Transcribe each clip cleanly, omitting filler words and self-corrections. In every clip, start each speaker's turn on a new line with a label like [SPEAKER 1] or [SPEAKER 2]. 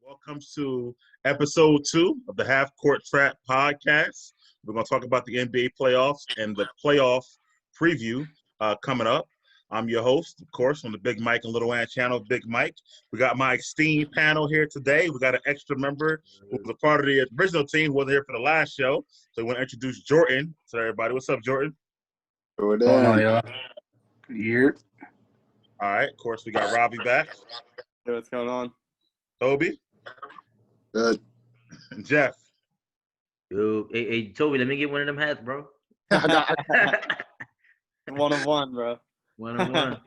[SPEAKER 1] Welcome to episode 2 of the Half Court Trap podcast. We're going to talk about the NBA playoffs and the playoff preview coming up. I'm your host, of course, on the BigMike.LittleAnt channel, Big Mike. We got my esteemed panel here today. We got an extra member who was a part of the original team, who wasn't here for the last show. So we want to introduce Jordan to everybody. What's up, Jordan?
[SPEAKER 2] What's going on, y'all? Here.
[SPEAKER 1] All right. Of course, we got Ravi back.
[SPEAKER 3] Hey, what's going on?
[SPEAKER 1] Tobi.
[SPEAKER 2] Good.
[SPEAKER 1] And Jeff.
[SPEAKER 4] Yo, hey, Tobi, let me get one of them hats, bro.
[SPEAKER 3] One of one, bro.
[SPEAKER 4] One of one.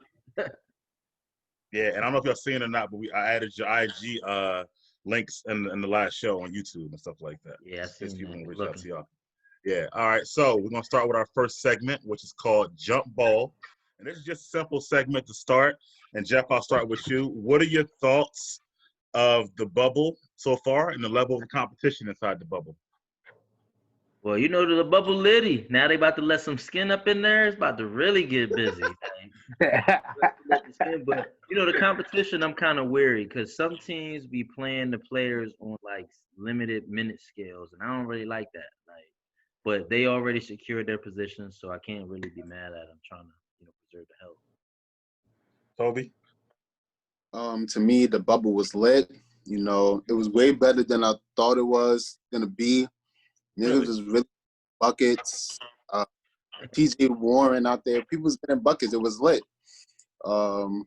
[SPEAKER 1] Yeah, and I don't know if y'all seen it or not, but I added your IG links in the last show on YouTube and stuff like that.
[SPEAKER 4] Yeah, I seen
[SPEAKER 1] people
[SPEAKER 4] that.
[SPEAKER 1] reach out to y'all. Yeah, all right. So we're gonna start with our first segment, which is called Jump Ball, and this is just a simple segment to start. And Jeff, I'll start with you. What are your thoughts of the bubble so far and the level of competition inside the bubble?
[SPEAKER 4] Well, you know, the bubble litty. Now they about to let some skin up in there. It's about to really get busy. But, you know, the competition, I'm kind of weary because some teams be playing the players on, like, limited minute scales, and I don't really like that. But they already secured their position, so I can't really be mad at them trying to, preserve the health.
[SPEAKER 1] Tobi?
[SPEAKER 2] To me, the bubble was lit. It was way better than I thought it was gonna be. Niggas was really buckets. TJ Warren out there, people was getting buckets. It was lit. And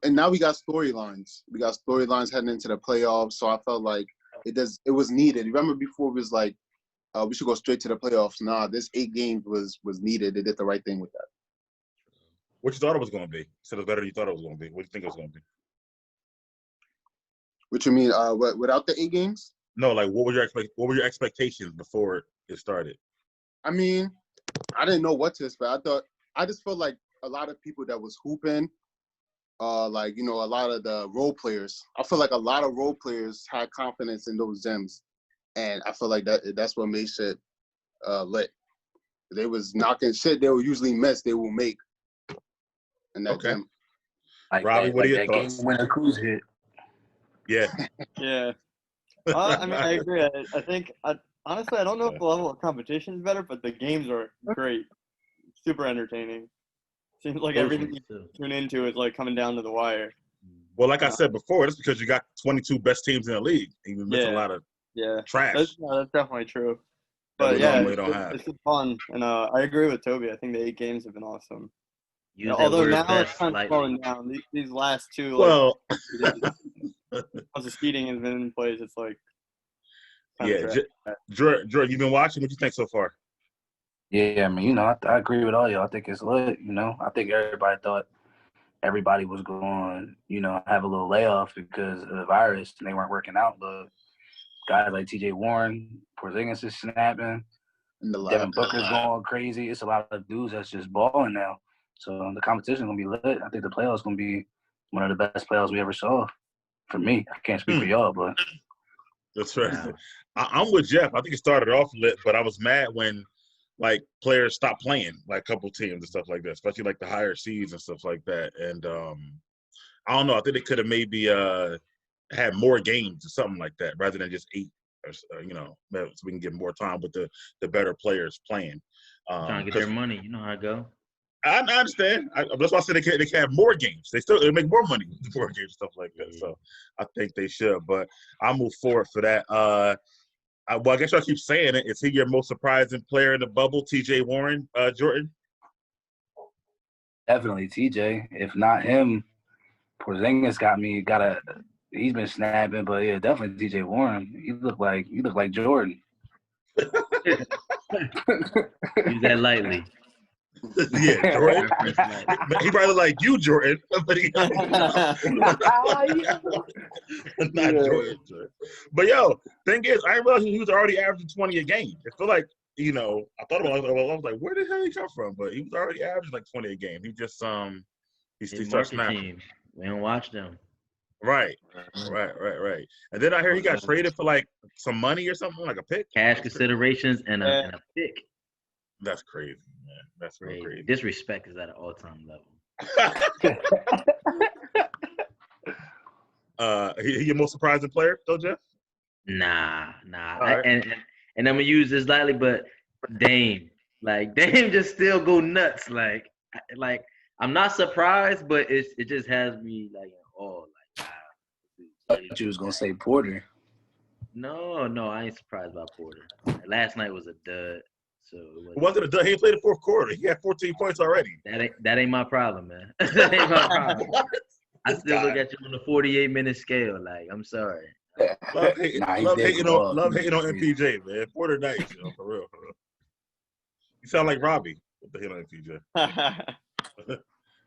[SPEAKER 2] now we got storylines. We got storylines heading into the playoffs. So I felt like it was needed. Remember before it was like we should go straight to the playoffs. Nah, this 8 games was needed. They did the right thing with that.
[SPEAKER 1] What you thought it was going to be? You said it was better than you thought it was going to be. What do you think it was going to be?
[SPEAKER 2] What you mean? Without the 8 games?
[SPEAKER 1] No, like what were your expectations before it started?
[SPEAKER 2] I mean, I didn't know what to expect. I just felt like a lot of people that was hooping, a lot of the role players. I feel like a lot of role players had confidence in those gems, and I feel like that's what made shit lit. They was knocking shit they would usually miss. They will make in that gem.
[SPEAKER 1] Like Ravi, what are your thoughts?
[SPEAKER 5] When the cruise hit.
[SPEAKER 1] Yeah.
[SPEAKER 3] Yeah. I mean, I agree. I think, honestly, I don't know if the level of competition is better, but the games are great. Super entertaining. Seems like everything you tune into is, like, coming down to the wire.
[SPEAKER 1] Well, like I said before, that's because you got 22 best teams in the league. And you're missing a lot of trash.
[SPEAKER 3] That's definitely true. But, it's just fun. And I agree with Tobi. I think the 8 games have been awesome. Although now it's kind of slowing down. These last 2,
[SPEAKER 1] well,
[SPEAKER 3] once the seeding has been in place, it's like
[SPEAKER 1] Jordan, you've been watching. What you think so far?
[SPEAKER 5] Yeah, I mean, I agree with all y'all. I think it's lit. I think everybody thought everybody was going, have a little layoff because of the virus and they weren't working out. But guys like TJ Warren, Porzingis is snapping, Devin Booker's going crazy. It's a lot of dudes that's just balling now. So the competition gonna be lit. I think the playoffs gonna be one of the best playoffs we ever saw. For me, I can't speak for y'all, but
[SPEAKER 1] that's right. Yeah. I'm with Jeff. I think it started off lit, but I was mad when like players stopped playing, like a couple teams and stuff like that, especially like the higher seeds and stuff like that. And I don't know. I think they could have maybe had more games or something like that rather than just 8. So we can get more time with the better players playing.
[SPEAKER 4] Trying to get their money. You know how it go.
[SPEAKER 1] I understand. That's why I said they can have more games. They make more money with more games and stuff like that. So I think they should. But I'll move forward for that. I guess y'all keep saying it. Is he your most surprising player in the bubble, TJ Warren, Jordan?
[SPEAKER 5] Definitely TJ. If not him, Porzingis he's been snapping, but yeah, definitely TJ Warren. You look like Jordan.
[SPEAKER 4] Use that lightly.
[SPEAKER 1] Yeah, Jordan. He probably like you, Jordan, but not Jordan. But thing is, I didn't realize he was already averaging 20 a game. I feel like I thought about it. I was like, where the hell did he come from? But he was already averaging like 20 a game. He just he started snapping.
[SPEAKER 4] We don't watch them.
[SPEAKER 1] Right. And then I hear he got traded for like some money or something, like a pick.
[SPEAKER 4] Cash considerations and a pick.
[SPEAKER 1] That's crazy, man. That's real crazy.
[SPEAKER 4] Disrespect is at an all-time level.
[SPEAKER 1] He your most surprising player, though, Jeff?
[SPEAKER 4] Nah.
[SPEAKER 1] All right.
[SPEAKER 4] And I'm gonna use this lightly, but Dame, like Dame, just still go nuts. Like I'm not surprised, but it just has me like in awe. Like,
[SPEAKER 5] I thought you was gonna say Porter.
[SPEAKER 4] no, I ain't surprised by Porter. Like, last night was a dud, so it
[SPEAKER 1] Wasn't a dud. He played the fourth quarter. He had 14 points already.
[SPEAKER 4] that ain't my problem, man. That ain't my problem. I still look at you on the 48-minute scale. Like, I'm sorry.
[SPEAKER 1] Love hating,
[SPEAKER 5] Nah, he
[SPEAKER 1] love
[SPEAKER 5] did
[SPEAKER 1] hating
[SPEAKER 5] go
[SPEAKER 1] on,
[SPEAKER 5] off.
[SPEAKER 1] love hating on MPJ, man. Porter nice, for real. You sound like Ravi with the hit on MPJ.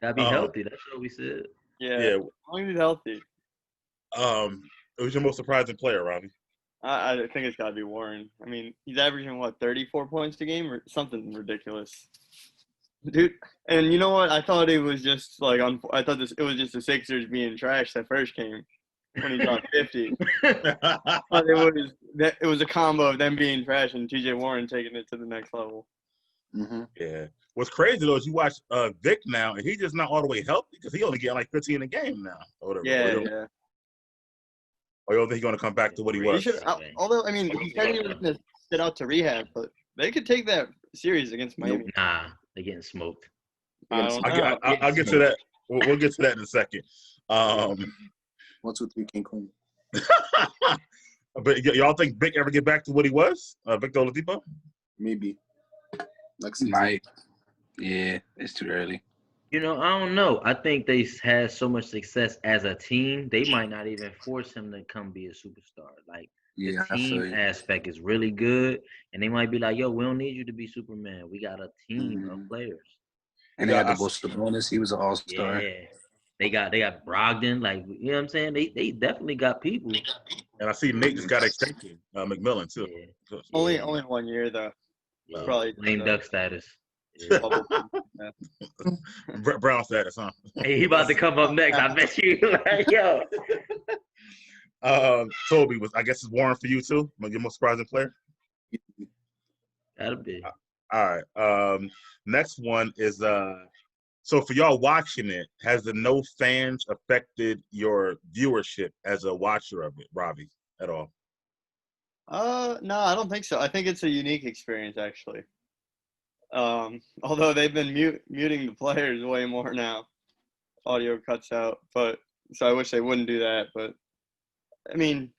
[SPEAKER 4] Gotta be healthy. That's what we said.
[SPEAKER 3] Yeah.
[SPEAKER 1] Yeah.
[SPEAKER 3] As long as he's healthy.
[SPEAKER 1] It was your most surprising player, Ravi.
[SPEAKER 3] I think it's got to be Warren. I mean, he's averaging, 34 points a game or something ridiculous. Dude, and you know what? I thought it was just like I thought it was just the Sixers being trash that first game when he dropped 50. But it was a combo of them being trash and T.J. Warren taking it to the next level.
[SPEAKER 2] Mm-hmm.
[SPEAKER 1] Yeah. What's crazy though is you watch Vic now, and he's just not all the way healthy because he only getting like 15 a game now or whatever.
[SPEAKER 3] Yeah.
[SPEAKER 1] Or you don't think he's gonna come back to what he was?
[SPEAKER 3] Although I mean, he said he was gonna sit out to rehab, but they could take that series against Miami.
[SPEAKER 4] Nah, they're getting smoked.
[SPEAKER 1] I'll get to that. We'll get to that in a second.
[SPEAKER 2] 1, 2, 3, King Kong.
[SPEAKER 1] But y'all think Vic ever get back to what he was? Victor Oladipo?
[SPEAKER 2] Maybe. Next season.
[SPEAKER 5] Might. Yeah, it's too early.
[SPEAKER 4] I don't know. I think they had so much success as a team, they might not even force him to come be a superstar. Like,
[SPEAKER 5] Yeah,
[SPEAKER 4] the team aspect is really good, and they might be like, yo, we don't need you to be Superman. We got a team of players.
[SPEAKER 5] And they had the most bonus. He was an all-star.
[SPEAKER 4] Yeah. They got Brogdon. Like, you know what I'm saying? They definitely got people.
[SPEAKER 1] And I see Nate just got extension. McMillan, too.
[SPEAKER 4] Yeah.
[SPEAKER 3] Only 1 year, though.
[SPEAKER 4] Yeah.
[SPEAKER 3] Probably
[SPEAKER 4] lame duck status. Yeah.
[SPEAKER 1] Brown status, huh?
[SPEAKER 4] Hey, he about to come up next. I bet you. Like, yo.
[SPEAKER 1] Tobi, I guess it's Warren for you, too? Your most surprising player?
[SPEAKER 4] Gotta be.
[SPEAKER 1] All right. Next one is so for y'all watching it, has the no fans affected your viewership as a watcher of it, Ravi, at all?
[SPEAKER 3] No, I don't think so. I think it's a unique experience, actually. Although they've been muting the players way more now. Audio cuts out, so I wish they wouldn't do that. But I mean,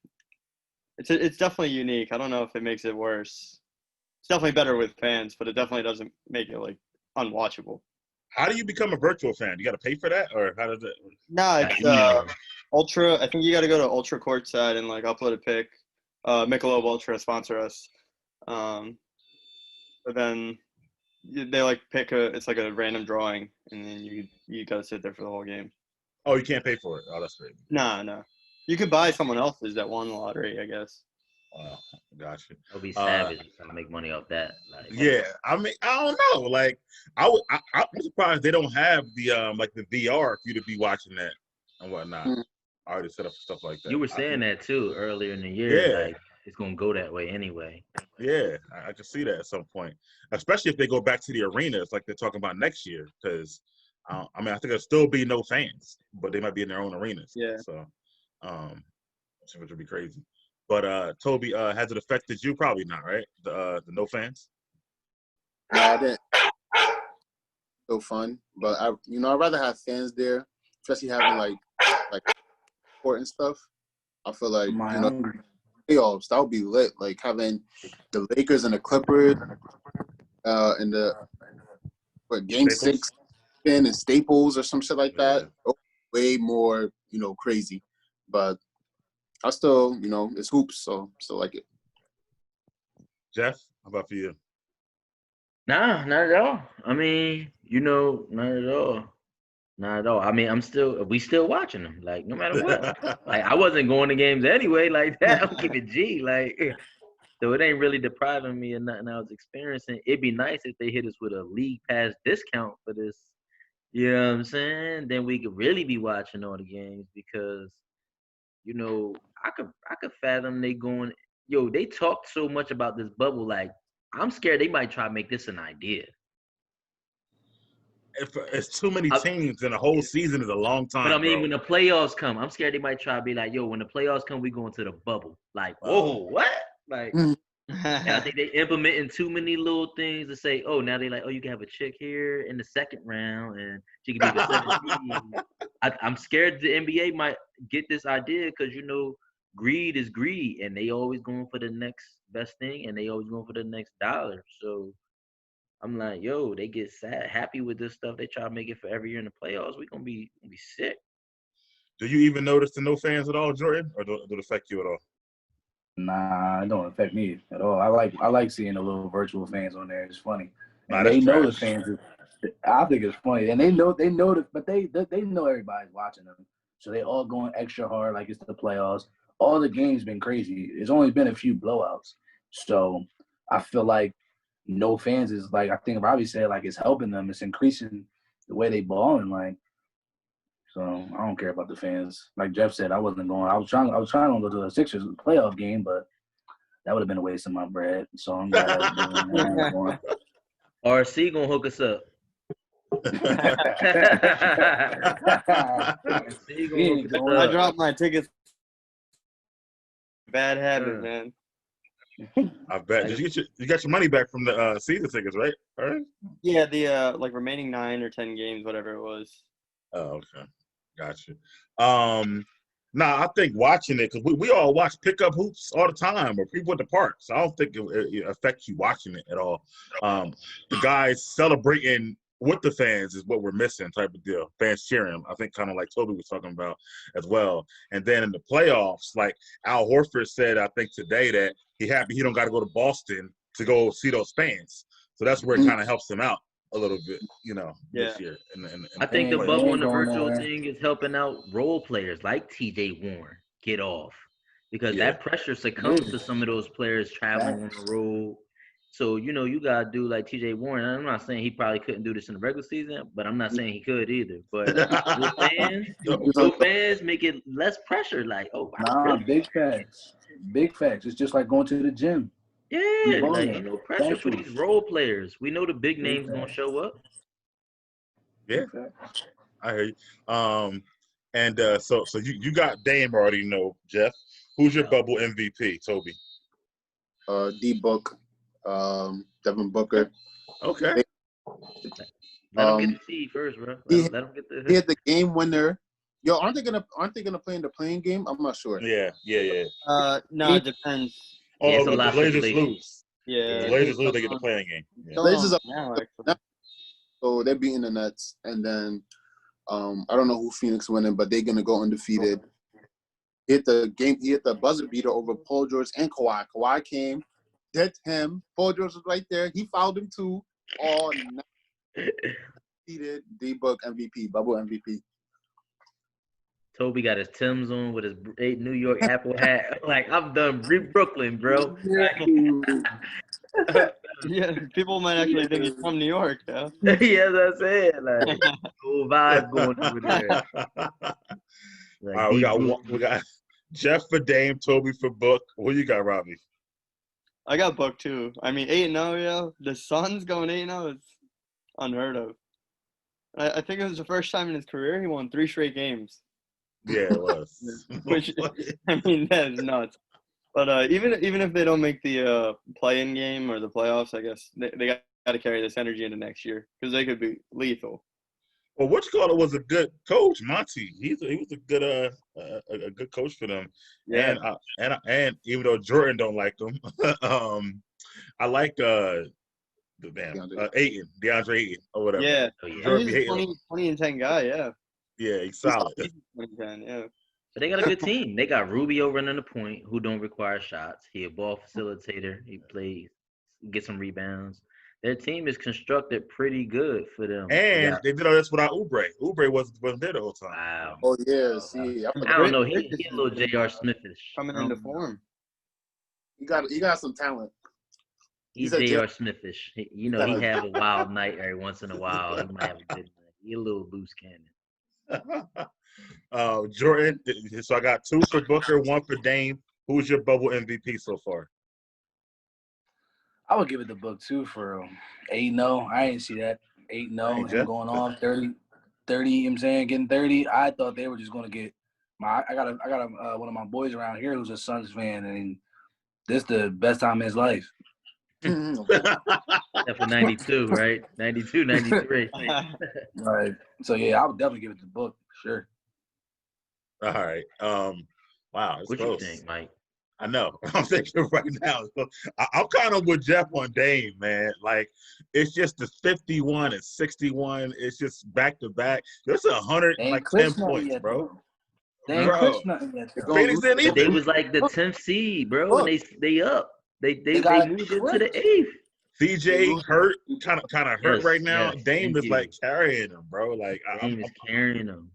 [SPEAKER 3] it's definitely unique. I don't know if it makes it worse. It's definitely better with fans, but it definitely doesn't make it like unwatchable.
[SPEAKER 1] How do you become a virtual fan? You got to pay for that, or how does it?
[SPEAKER 3] No, it's Ultra. I think you got to go to Ultra Courtside and like upload a pic. Michelob Ultra sponsor us. But then they like pick it's like a random drawing, and then you got to sit there for the whole game.
[SPEAKER 1] Oh, you can't pay for it. Oh, that's great.
[SPEAKER 3] No. You could buy someone else's that won the lottery, I guess.
[SPEAKER 1] Wow, gotcha.
[SPEAKER 4] It'll be savage trying to make money off that. Like,
[SPEAKER 1] yeah, I mean, I don't know. Like, I'm surprised they don't have the like the VR for you to be watching that and whatnot. I already set up stuff like that.
[SPEAKER 4] You were saying that too earlier in the year.
[SPEAKER 1] Yeah.
[SPEAKER 4] Like, it's gonna go that way anyway.
[SPEAKER 1] Yeah, I can see that at some point, especially if they go back to the arenas like they're talking about next year. Because I think there'll still be no fans, but they might be in their own arenas.
[SPEAKER 3] Yeah.
[SPEAKER 1] So, which would be crazy. But Tobi, has it affected you? Probably not, right? The no fans.
[SPEAKER 2] No, I didn't. So fun, but I'd rather have fans there, especially having like court and stuff. I feel like playoffs that would be lit. Like having the Lakers and the Clippers, and the game
[SPEAKER 1] Staples?
[SPEAKER 2] 6 in Staples or some shit like that. Way more crazy, but I still it's hoops, so still like it.
[SPEAKER 1] Jeff, how about for you?
[SPEAKER 4] Nah, not at all. I mean, not at all. Not at all. I mean, we still watching them, like, no matter what. Like, I wasn't going to games anyway, like that. I'm keeping G, like, so it ain't really depriving me of nothing I was experiencing. It'd be nice if they hit us with a league pass discount for this. You know what I'm saying? Then we could really be watching all the games because, I could fathom they going. Yo, they talked so much about this bubble, like, I'm scared they might try to make this an idea.
[SPEAKER 1] it's too many teams, and a whole season is a long time.
[SPEAKER 4] But I mean,
[SPEAKER 1] bro.
[SPEAKER 4] when the playoffs come, I'm scared they might try to be like, yo, when the playoffs come, we go into the bubble. Like, whoa, what? Like, and I think they implementing too many little things to say, oh, now they like, oh, you can have a chick here in the second round, and she can be the 17. I'm scared the NBA might get this idea because, greed is greed, and they always going for the next best thing, and they always going for the next dollar. So I'm like, yo, they get happy with this stuff. They try to make it for every year in the playoffs. We're gonna be sick.
[SPEAKER 1] Do you even notice the no fans at all, Jordan, or do it affect you at all?
[SPEAKER 5] Nah, it don't affect me at all. I like seeing the little virtual fans on there. It's funny. And
[SPEAKER 1] Nah,
[SPEAKER 5] they know
[SPEAKER 1] trash.
[SPEAKER 5] the fans. I think it's funny, and they know but they know everybody's watching them, so they all going extra hard like it's the playoffs. All the games been crazy. There's only been a few blowouts, so I feel like no fans is like I think Ravi said like it's helping them. It's increasing the way they balling like. So I don't care about the fans. Like Jeff said, I wasn't going. I was trying to go to the Sixers playoff game, but that would have been a waste of my bread. So I'm glad I ain't going.
[SPEAKER 4] RC gonna hook us up.
[SPEAKER 3] I dropped my tickets. Bad habit, man.
[SPEAKER 1] I bet. You got your money back from the season tickets, right? All right.
[SPEAKER 3] Yeah, the remaining 9 or 10 games, whatever it was.
[SPEAKER 1] Oh, okay. Gotcha. I think watching it, because we all watch pickup hoops all the time, or people at the park. So I don't think it affects you watching it at all. The guys celebrating with the fans is what we're missing, type of deal. Fans cheering, I think, kind of like Tobi was talking about as well. And then in the playoffs, like Al Horford said, I think today that he happy he don't got to go to Boston to go see those fans. So that's where it kind of helps him out a little bit, this year.
[SPEAKER 4] I think the bubble and the virtual thing is helping out role players like TJ Warren get off because that pressure succumbs to some of those players traveling on the road. So, you got to do like TJ Warren. I'm not saying he probably couldn't do this in the regular season, but I'm not saying he could either. But fans make it less pressure. Like, oh,
[SPEAKER 5] really? Big facts. Big facts. It's just like going to the gym.
[SPEAKER 4] Yeah, like, pressure for these role players. We know the big names going to show up.
[SPEAKER 1] Yeah, I hear you. And so you got Dame already, Jeff. Who's your bubble MVP, Tobi?
[SPEAKER 2] D-Book, Devin Booker.
[SPEAKER 1] Okay.
[SPEAKER 4] Let him get the seed first, bro. Let him get the.
[SPEAKER 2] He had the game winner. Yo, aren't they gonna play in the playing game? I'm not sure.
[SPEAKER 1] Yeah.
[SPEAKER 3] No, it depends.
[SPEAKER 1] Oh, the Blazers lose.
[SPEAKER 3] Yeah,
[SPEAKER 1] the Blazers lose. They get the playing game. Yeah.
[SPEAKER 2] Blazers up now, so they're beating the Nets, and then I don't know who Phoenix winning, but they're gonna go undefeated. He hit the buzzer beater over Paul George and Kawhi. Kawhi came, hit him. Paul George was right there. He fouled him too. All night. Defeated D-Book MVP, bubble MVP.
[SPEAKER 4] Tobi got his Timbs on with his New York Apple hat. Like, I'm done. Brooklyn, bro.
[SPEAKER 3] Yeah, people might actually think he's from New York, though.
[SPEAKER 4] Yeah, that's what I said. Like, cool vibe going over there. Like,
[SPEAKER 1] all right, we got Jeff for Dame, Tobi for Book. Who you got, Ravi?
[SPEAKER 3] I got Book too. I mean, 8-0, yo. The Suns going 8-0 is unheard of. I think it was the first time in his career he won 3 straight games.
[SPEAKER 1] Yeah, it was.
[SPEAKER 3] Which, I mean, that is nuts. But even if they don't make the play-in game or the playoffs, I guess they got to carry this energy into next year because they could be lethal.
[SPEAKER 1] Well, was a good coach, Monty. He was a good coach for them.
[SPEAKER 3] Yeah.
[SPEAKER 1] And even though Jordan don't like him, I like DeAndre Ayton or whatever.
[SPEAKER 3] Yeah.
[SPEAKER 1] Jordan
[SPEAKER 3] He's a 20 and 10 guy. Yeah.
[SPEAKER 1] Yeah, he's solid.
[SPEAKER 3] 20 and 10, yeah.
[SPEAKER 4] But they got a good team. They got Rubio running the point, who don't require shots. He a ball facilitator. He plays, gets some rebounds. Their team is constructed pretty good for them.
[SPEAKER 1] And they did all this without Oubre. Oubre wasn't there the whole time.
[SPEAKER 4] Wow.
[SPEAKER 2] Oh yeah, see.
[SPEAKER 4] I don't know. He a little J.R. Smithish.
[SPEAKER 3] Coming into form.
[SPEAKER 2] He got some talent.
[SPEAKER 4] He's J.R. Smithish. He have a wild night every once in a while. He might have a good night. He a little loose cannon.
[SPEAKER 1] Jordan, so I got 2 for Booker, 1 for Dame. Who's your bubble MVP so far?
[SPEAKER 5] I would give it the Book too for 8-0. I didn't see that. 8-0, him going off 30, you know what I'm saying, getting 30. I thought they were just going to get I got one of my boys around here who's a Suns fan, and this the best time in his life.
[SPEAKER 4] Except for 92, right? 92, 93.
[SPEAKER 5] Right. So, yeah, I would definitely give it to the book, for sure.
[SPEAKER 1] All right. Wow, it's
[SPEAKER 4] What
[SPEAKER 1] close.
[SPEAKER 4] you think, Mike?
[SPEAKER 1] I know. I'm thinking right now. I'm kind of with Jeff on Dame, man. Like, it's just the 51 and 61. It's just back to back. There's 110 points,
[SPEAKER 5] yet,
[SPEAKER 1] bro.
[SPEAKER 5] They ain't clinched nothing yet.
[SPEAKER 1] Phoenix didn't
[SPEAKER 4] But they
[SPEAKER 1] either.
[SPEAKER 4] was like the 10th seed, bro, and they up. They
[SPEAKER 5] got
[SPEAKER 4] moved into the 8th.
[SPEAKER 1] CJ hurt, kind of hurt right now.
[SPEAKER 4] Yes,
[SPEAKER 1] Dame
[SPEAKER 4] thank
[SPEAKER 1] is
[SPEAKER 4] you.
[SPEAKER 1] like carrying him, bro. Like
[SPEAKER 4] Dame is carrying them.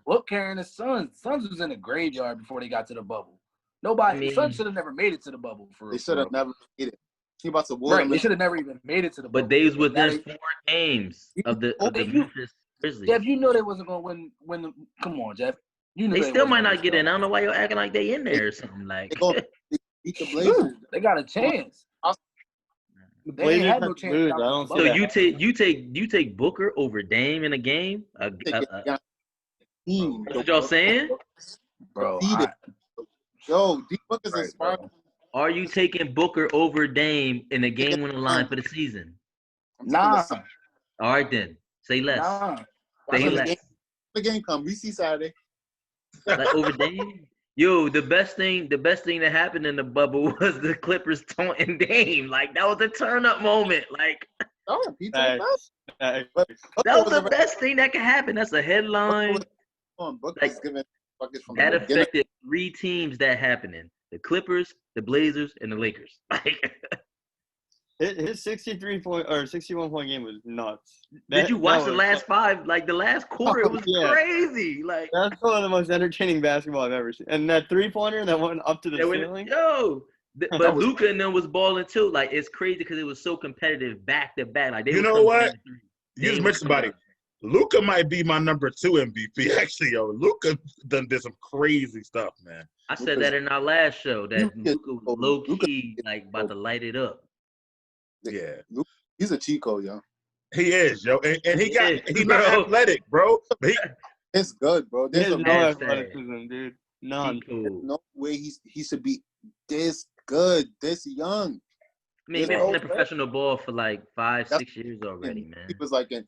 [SPEAKER 5] What carrying the Suns? Suns was in the graveyard before they got to the bubble. The Suns should have never made it to the bubble.
[SPEAKER 2] They should have never made it. He about to war.
[SPEAKER 5] Right, they should have never even made it to the bubble.
[SPEAKER 4] But they was within 4 games of the Memphis Grizzlies.
[SPEAKER 5] Jeff, you know they wasn't going to win. Come on, Jeff. You know
[SPEAKER 4] they still might not get in. I don't know why you're acting like they in there or something. Like
[SPEAKER 2] They beat the Blazers.
[SPEAKER 5] They got a chance.
[SPEAKER 3] The Blazers had no chance. Lose. I don't
[SPEAKER 4] so you take Booker over Dame in a game? What y'all saying?
[SPEAKER 5] Bro,
[SPEAKER 2] yo, D Book is inspired.
[SPEAKER 4] Are you taking Booker over Dame in the game winning line for the season?
[SPEAKER 5] Nah.
[SPEAKER 4] All right then. Say less.
[SPEAKER 5] Nah.
[SPEAKER 4] Say less.
[SPEAKER 2] The game come. We see Saturday.
[SPEAKER 4] Like over Dame? Yo, the best thing that happened in the bubble was the Clippers taunting Dame. Like that was a turn up moment. Like
[SPEAKER 2] that
[SPEAKER 4] was the best thing that could happen. That's a headline. That affected 3 teams that happening: the Clippers, the Blazers, and the Lakers. Like
[SPEAKER 3] his 61-point game was nuts.
[SPEAKER 4] Did you watch the last 5? Like the last quarter, it was crazy. Like
[SPEAKER 3] that's one of the most entertaining basketball I've ever seen. And that 3-pointer that went up to the ceiling.
[SPEAKER 4] But Luka and them was balling too. Like it's crazy because it was so competitive back to back. Like
[SPEAKER 1] you know what? You just mentioned somebody. Luka might be my number 2 MVP. Actually, yo, Luka did some crazy stuff, man.
[SPEAKER 4] I said that in our last show that Luka was low key like about to light it up.
[SPEAKER 1] Yeah,
[SPEAKER 2] he's a cheat code, yo.
[SPEAKER 1] He is, yo, and he's not athletic, bro.
[SPEAKER 2] It's good, bro.
[SPEAKER 3] There's no athleticism, dude. None.
[SPEAKER 2] No way he should be this good, this young.
[SPEAKER 4] I mean, he's been playing professional ball for like 5-6 years already, man.
[SPEAKER 2] He was like, and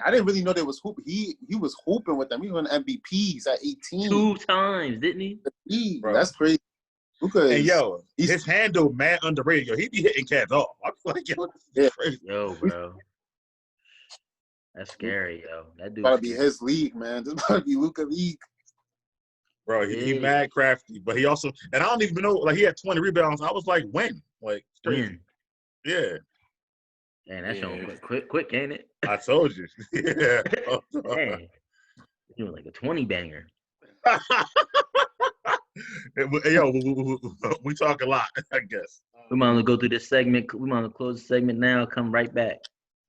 [SPEAKER 2] I didn't really know there was hoop. He was hooping with them. He won MVPs at 18.
[SPEAKER 4] 2 times, didn't he?
[SPEAKER 2] Bro. That's crazy.
[SPEAKER 1] And yo, his handle mad underrated. Yo, he be hitting cats off. I'm like, yo, this crazy.
[SPEAKER 4] Yo, bro. That's scary, yo. That dude
[SPEAKER 2] gotta be his league, man. This gotta be Luka league.
[SPEAKER 1] Bro, he mad crafty, but he also, and I don't even know, like he had 20 rebounds. I was like, when? Like, crazy. Yeah.
[SPEAKER 4] Man, that's showing quick, ain't it?
[SPEAKER 1] I told you. Yeah.
[SPEAKER 4] Hey, you're doing like a 20 banger.
[SPEAKER 1] Yo, we talk a lot, I guess.
[SPEAKER 4] We might as well go through this segment. We might as well close the segment now, come right back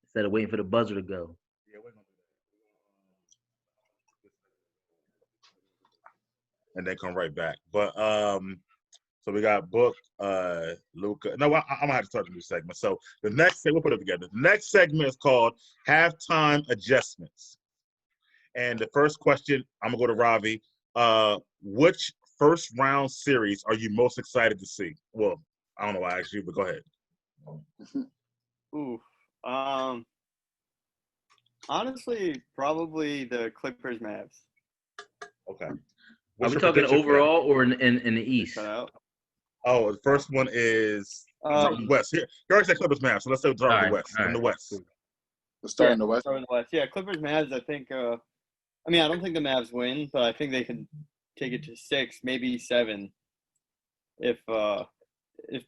[SPEAKER 4] instead of waiting for the buzzer to go.
[SPEAKER 1] Yeah, we're gonna do that. And then come right back. But so we got Book, Luka. No, I'm gonna have to start a new segment. So the next we'll put it together. The next segment is called Halftime Adjustments. And the first question, I'm gonna go to Ravi. Which first round series are you most excited to see? Well, I don't know why I asked you, but go ahead.
[SPEAKER 3] Ooh. Honestly, probably the Clippers Mavs.
[SPEAKER 1] Okay.
[SPEAKER 4] Are we talking overall or in the East?
[SPEAKER 1] Oh, the first one is West. Here already said Clippers Mavs, so let's say start in the West. In the West.
[SPEAKER 2] Let's start in the West.
[SPEAKER 3] Yeah, Clippers Mavs, I think I mean, I don't think the Mavs win, but I think they can take it to 6, maybe 7, if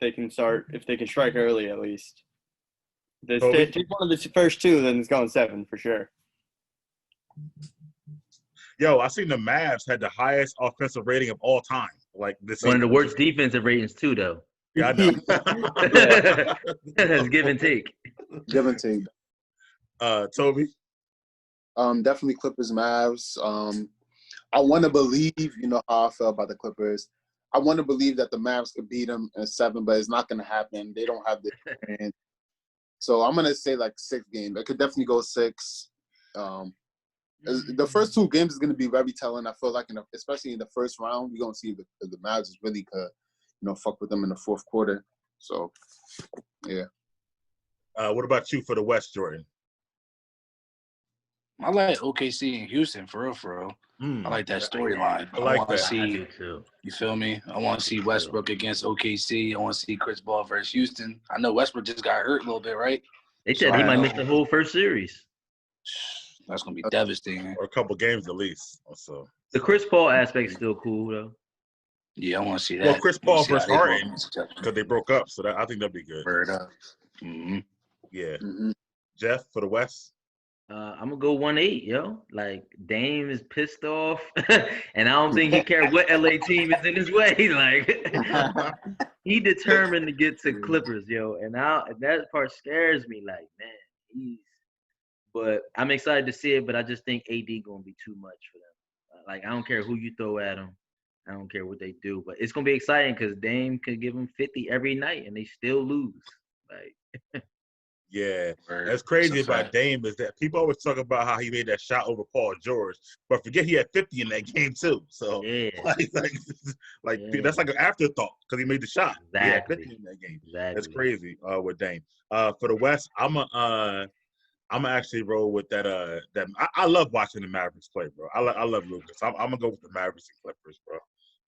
[SPEAKER 3] they can strike early at least. If they take one of the first 2, then it's going 7 for sure.
[SPEAKER 1] Yo, I seen the Mavs had the highest offensive rating of all time. Like this
[SPEAKER 4] one of the worst defensive ratings too, though.
[SPEAKER 1] Yeah, I know.
[SPEAKER 4] That's give and take.
[SPEAKER 2] Give and take.
[SPEAKER 1] Tobi?
[SPEAKER 2] Definitely Clippers, Mavs. I want to believe, you know how I feel about the Clippers. I want to believe that the Mavs could beat them in 7, but it's not going to happen. They don't have the experience. So I'm gonna say like 6 games. I could definitely go 6. The first 2 games is gonna be very telling. I feel like, especially in the first round, we're gonna see if the Mavs really could, fuck with them in the fourth quarter. So, yeah.
[SPEAKER 1] What about you for the West, Jordan?
[SPEAKER 5] I like OKC and Houston for real. I like that storyline.
[SPEAKER 1] I like
[SPEAKER 5] want to
[SPEAKER 1] that.
[SPEAKER 5] see.
[SPEAKER 4] I do too.
[SPEAKER 5] You feel me? I want to see Westbrook against OKC. I want to see Chris Paul versus Houston. I know Westbrook just got hurt a little bit, right?
[SPEAKER 4] They said he might miss the whole first series.
[SPEAKER 5] That's gonna be devastating.
[SPEAKER 1] Or a couple games at least. So
[SPEAKER 4] the Chris Paul aspect is still cool though.
[SPEAKER 5] Yeah, I want to see that.
[SPEAKER 1] Well, Chris Paul versus Harden
[SPEAKER 5] because
[SPEAKER 1] they broke up, so I think that'd be good.
[SPEAKER 5] Word up. Mm-hmm.
[SPEAKER 1] Yeah. Mm-hmm. Jeff for the West.
[SPEAKER 4] I'm gonna go 1-8, yo. Like Dame is pissed off, and I don't think he cares what LA team is in his way. Like he determined to get to Clippers, yo. And that part scares me. Like, man, but I'm excited to see it. But I just think AD gonna be too much for them. Like I don't care who you throw at them. I don't care what they do. But it's gonna be exciting because Dame could give them 50 every night, and they still lose. Like.
[SPEAKER 1] Yeah, that's crazy about Dame is that people always talk about how he made that shot over Paul George, but forget he had 50 in that game too. So
[SPEAKER 4] yeah,
[SPEAKER 1] that's like an afterthought because he made the shot.
[SPEAKER 4] Exactly.
[SPEAKER 1] He had 50 in that game.
[SPEAKER 4] Exactly.
[SPEAKER 1] That's crazy with Dame. For the West, I'm actually roll with that. I love watching the Mavericks play, bro. I love Lucas. I'm gonna go with the Mavericks and Clippers, bro.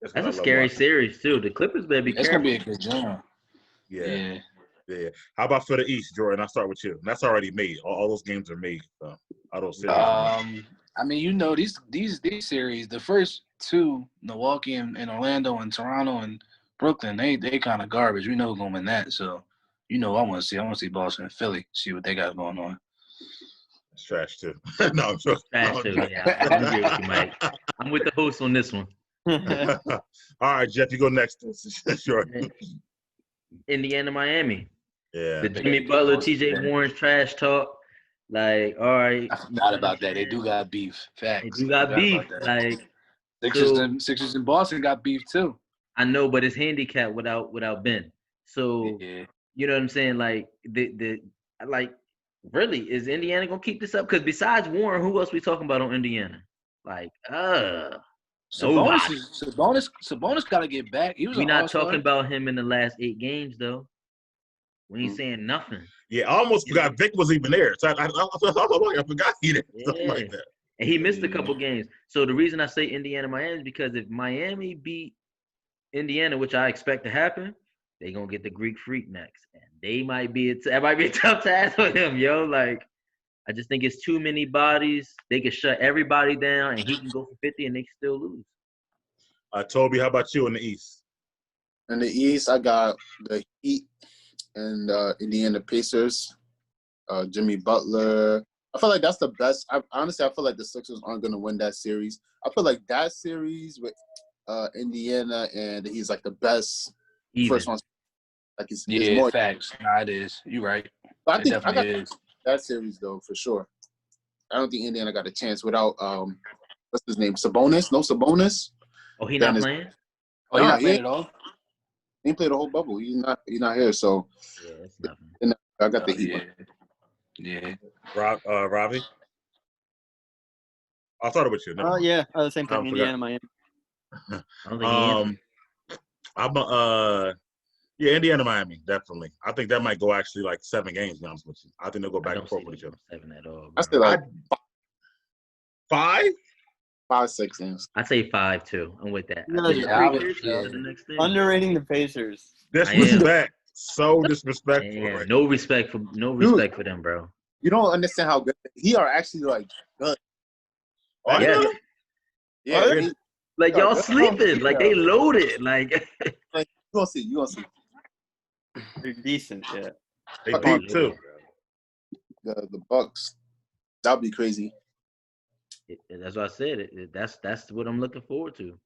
[SPEAKER 4] That's a scary series too. The Clippers better be careful.
[SPEAKER 5] It's gonna be a good jam.
[SPEAKER 1] Yeah. How about for the East, Jordan? I'll start with you. That's already made. All those games are made. So I don't see.
[SPEAKER 5] I mean, these series, the first 2, Milwaukee and Orlando and Toronto and Brooklyn, they kind of garbage. We know who's gonna win that. So, I want to see Boston and Philly, see what they got going on.
[SPEAKER 1] It's trash too. No, I'm joking.
[SPEAKER 4] Trash too. Yeah, I agree with you, Mike. I'm with the host on this one.
[SPEAKER 1] All right, Jeff, you go next. Sure.
[SPEAKER 4] Indiana, Miami.
[SPEAKER 1] Yeah.
[SPEAKER 4] The Jimmy Butler, TJ Warren trash talk. Like, all right.
[SPEAKER 5] I forgot about that. They do got beef. Facts.
[SPEAKER 4] They do got beef. Like
[SPEAKER 5] Sixers in Boston got beef too.
[SPEAKER 4] I know, but it's handicapped without Ben. So you know what I'm saying? Like really, is Indiana gonna keep this up? Because besides Warren, who else we talking about on Indiana? Like,
[SPEAKER 5] Sabonis got to get back.
[SPEAKER 4] We're not talking about him in the last 8 games though. We ain't saying nothing.
[SPEAKER 1] Yeah, I almost forgot Vic was even there. So I forgot he did something like that.
[SPEAKER 4] And he missed a couple games. So the reason I say Indiana, Miami is because if Miami beat Indiana, which I expect to happen, they're gonna get the Greek Freak next. And that might be a tough task for him, yo. Like, I just think it's too many bodies. They can shut everybody down, and he can go for 50, and they can still lose.
[SPEAKER 1] Tobi, how about you in the East?
[SPEAKER 2] In the East, I got the Heat and Indiana Pacers. Jimmy Butler. I feel like that's the best. Honestly, I feel like the Sixers aren't going to win that series. I feel like that series with Indiana and he's like the best first one. Like it's more
[SPEAKER 5] facts. Nah, it is. You're right.
[SPEAKER 2] But I think I got that series though for sure. I don't think Indiana got a chance without what's his name? Sabonis? No Sabonis.
[SPEAKER 4] Oh, he not playing?
[SPEAKER 5] Oh, he not playing at all?
[SPEAKER 2] He played the whole bubble. He's not here. So
[SPEAKER 4] it's nothing.
[SPEAKER 2] I got the Heat.
[SPEAKER 5] Yeah.
[SPEAKER 1] Ravi? I'll start with you.
[SPEAKER 3] Yeah, the same thing. Indiana, Miami.
[SPEAKER 4] I don't think
[SPEAKER 1] Indiana, Miami, definitely. I think that might go actually like 7 games, to be honest with you. I think they'll go back and forth with each other.
[SPEAKER 4] 7 at all.
[SPEAKER 2] I say like
[SPEAKER 1] 5?
[SPEAKER 2] 5, 6 games.
[SPEAKER 4] I say 5 too. I'm with that.
[SPEAKER 3] Underrating the Pacers.
[SPEAKER 1] Disrespect. So disrespectful.
[SPEAKER 4] Yeah,
[SPEAKER 1] right?
[SPEAKER 4] No respect for them, bro.
[SPEAKER 2] You don't understand how good he are actually like good.
[SPEAKER 1] Oh,
[SPEAKER 2] yeah.
[SPEAKER 4] Like y'all sleeping. Like they loaded. Like
[SPEAKER 2] you gonna see.
[SPEAKER 3] They're decent, yeah.
[SPEAKER 1] They deep too.
[SPEAKER 2] The Bucks. That'd be crazy.
[SPEAKER 4] That's what I said. That's what I'm looking forward to.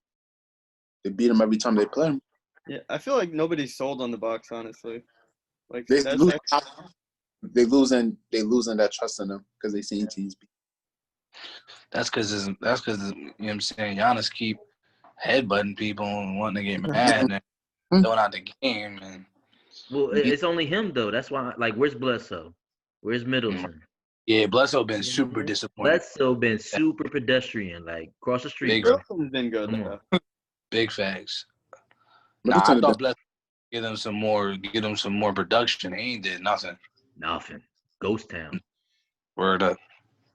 [SPEAKER 2] They beat them every time they play them.
[SPEAKER 3] Yeah, I feel like nobody's sold on the Bucks, honestly. Like
[SPEAKER 2] they losing that trust in them because they seen teams beat.
[SPEAKER 5] That's because you know what I'm saying. Giannis keep headbutting people and wanting to get mad and throwing out the game, and
[SPEAKER 4] Well, it's only him though. That's why. Like, where's Bledsoe? Where's Middleton?
[SPEAKER 5] Yeah, Bledsoe been super disappointing.
[SPEAKER 4] Bledsoe been super pedestrian. Like, cross the street,
[SPEAKER 5] Big,
[SPEAKER 4] bro.
[SPEAKER 3] Middleton's been good though.
[SPEAKER 5] big facts. Nah,
[SPEAKER 2] Middleton
[SPEAKER 5] I thought Bledsoe get him some more production. He ain't did nothing.
[SPEAKER 4] Nothing. Ghost town.
[SPEAKER 5] Word up.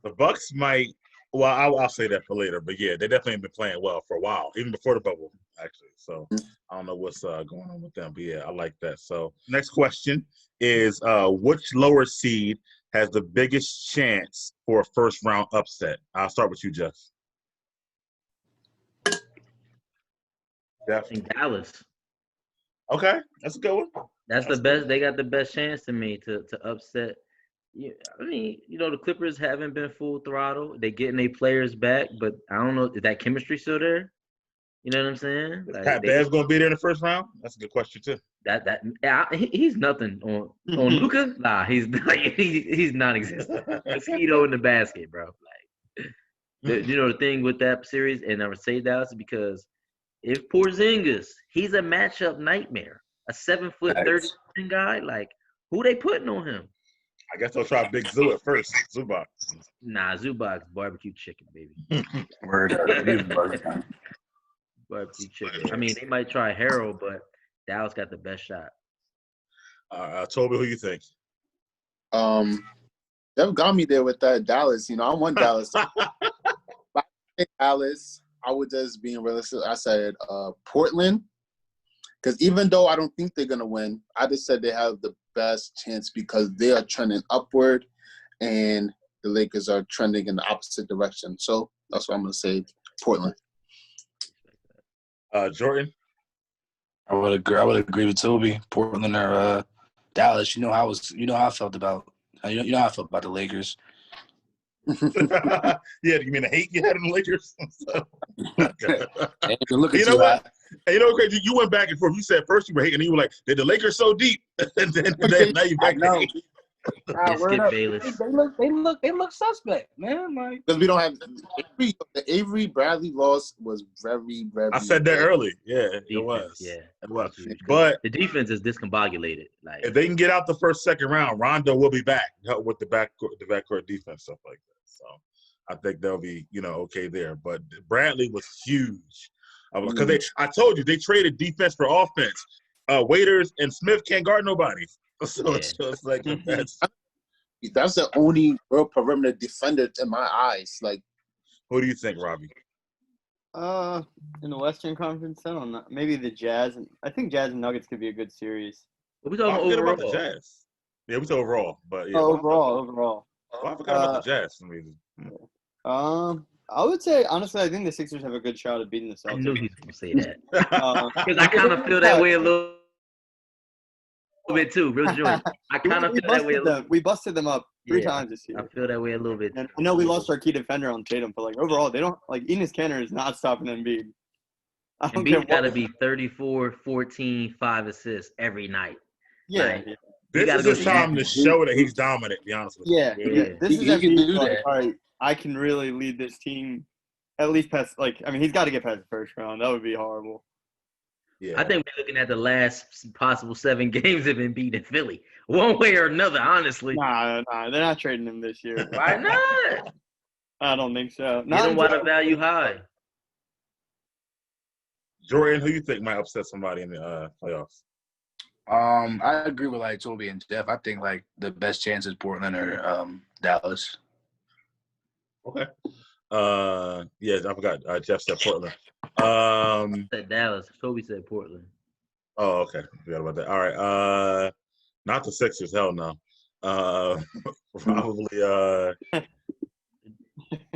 [SPEAKER 1] The Bucks might. Well, I'll say that for later, but yeah, they definitely have been playing well for a while, even before the bubble, actually. So I don't know what's going on with them, but yeah, I like that. So next question is, which lower seed has the biggest chance for a first round upset? I'll start with you, Jeff.
[SPEAKER 4] I think Dallas.
[SPEAKER 1] Okay, that's a good one.
[SPEAKER 4] That's the best. They got the best chance to me to upset. Yeah, I mean, the Clippers haven't been full throttle. They getting their players back, but I don't know, is that chemistry still there? You know what I'm saying?
[SPEAKER 1] Is Pat Bev's gonna be there in the first round? That's a good question too.
[SPEAKER 4] He's nothing on Luka. Nah, he's he's non-existent. Mosquito in the basket, bro. Like, the thing with that series, and I would say Dallas is because if Porzingis, he's a matchup nightmare. A 7'30" guy, like who they putting on him?
[SPEAKER 1] I guess they'll try Big Zoo at first. Zubac.
[SPEAKER 4] Nah, Zubac's barbecue chicken, baby.
[SPEAKER 5] Word up.
[SPEAKER 4] Barbecue chicken. I mean, they might try Harold, but Dallas got the best shot.
[SPEAKER 1] Tobi, who you think?
[SPEAKER 2] They've got me there with that Dallas. I want Dallas. But I think Dallas, I would just being realistic. I said Portland. Because even though I don't think they're going to win, I just said they have the best chance because they are trending upward and the Lakers are trending in the opposite direction. So that's what I'm going to say, Portland.
[SPEAKER 1] Jordan?
[SPEAKER 5] I would agree with Tobi. Portland or Dallas. You know how I felt about the Lakers.
[SPEAKER 1] Yeah, you mean the hate you had in the Lakers?
[SPEAKER 5] You know
[SPEAKER 1] what? Hey, crazy. You went back and forth. You said first you were hating, and you were like, "Did the Lakers so deep?" and then now you back to hate.
[SPEAKER 5] They look suspect, man. Like
[SPEAKER 2] because we don't have the Avery Bradley loss was very, very.
[SPEAKER 1] I said that early. Yeah,
[SPEAKER 4] defense,
[SPEAKER 1] it was.
[SPEAKER 4] Yeah,
[SPEAKER 1] it was. But
[SPEAKER 4] the defense is discombobulated. Like
[SPEAKER 1] if they can get out the second round, Rondo will be back with the backcourt defense stuff like that. So I think they'll be okay there. But Bradley was huge. Because I told you they traded defense for offense. Waiters and Smith can't guard nobody, so it's just like that's
[SPEAKER 2] the only real perimeter defender in my eyes. Like,
[SPEAKER 1] who do you think, Ravi?
[SPEAKER 3] In the Western Conference, I don't know. Maybe the Jazz. I think Jazz and Nuggets could be a good series.
[SPEAKER 4] We talking overall.
[SPEAKER 1] About the Jazz. Yeah, we talking overall, but yeah.
[SPEAKER 3] Overall.
[SPEAKER 1] I forgot about the Jazz for some reason.
[SPEAKER 3] I would say, honestly, I think the Sixers have a good shot at beating the Celtics.
[SPEAKER 4] I knew he was going to say that. Because I kind of feel that way a little bit too, real joint. I kind of feel that way a little bit.
[SPEAKER 3] We busted them up 3 times this year.
[SPEAKER 4] I feel that way a little bit.
[SPEAKER 3] And I know we lost our key defender on Tatum, but, overall, they don't – Enes Kanter is not stopping Embiid.
[SPEAKER 4] Embiid's got to be 34, 14, 5 assists every night.
[SPEAKER 3] Yeah.
[SPEAKER 1] This is his time to show that he's dominant, to be honest with you.
[SPEAKER 3] Yeah. This is
[SPEAKER 5] can do that.
[SPEAKER 3] All right, I can really lead this team at least past he's got to get past the first round. That would be horrible.
[SPEAKER 1] Yeah.
[SPEAKER 4] I think we're looking at the last possible 7 games of Embiid in Philly. One way or another, honestly.
[SPEAKER 3] Nah, they're not trading him this year.
[SPEAKER 4] Why not?
[SPEAKER 3] I don't think so.
[SPEAKER 4] Get him while the value high.
[SPEAKER 1] Jordan, who you think might upset somebody in the playoffs?
[SPEAKER 5] I agree with Tobi and Jeff. I think the best chance is Portland or Dallas.
[SPEAKER 1] Okay. Yeah, I forgot. Jeff said Portland.
[SPEAKER 4] Said Dallas. Tobi said Portland.
[SPEAKER 1] Oh, okay. Forgot about that. All right. Not the Sixers. Hell no. Probably.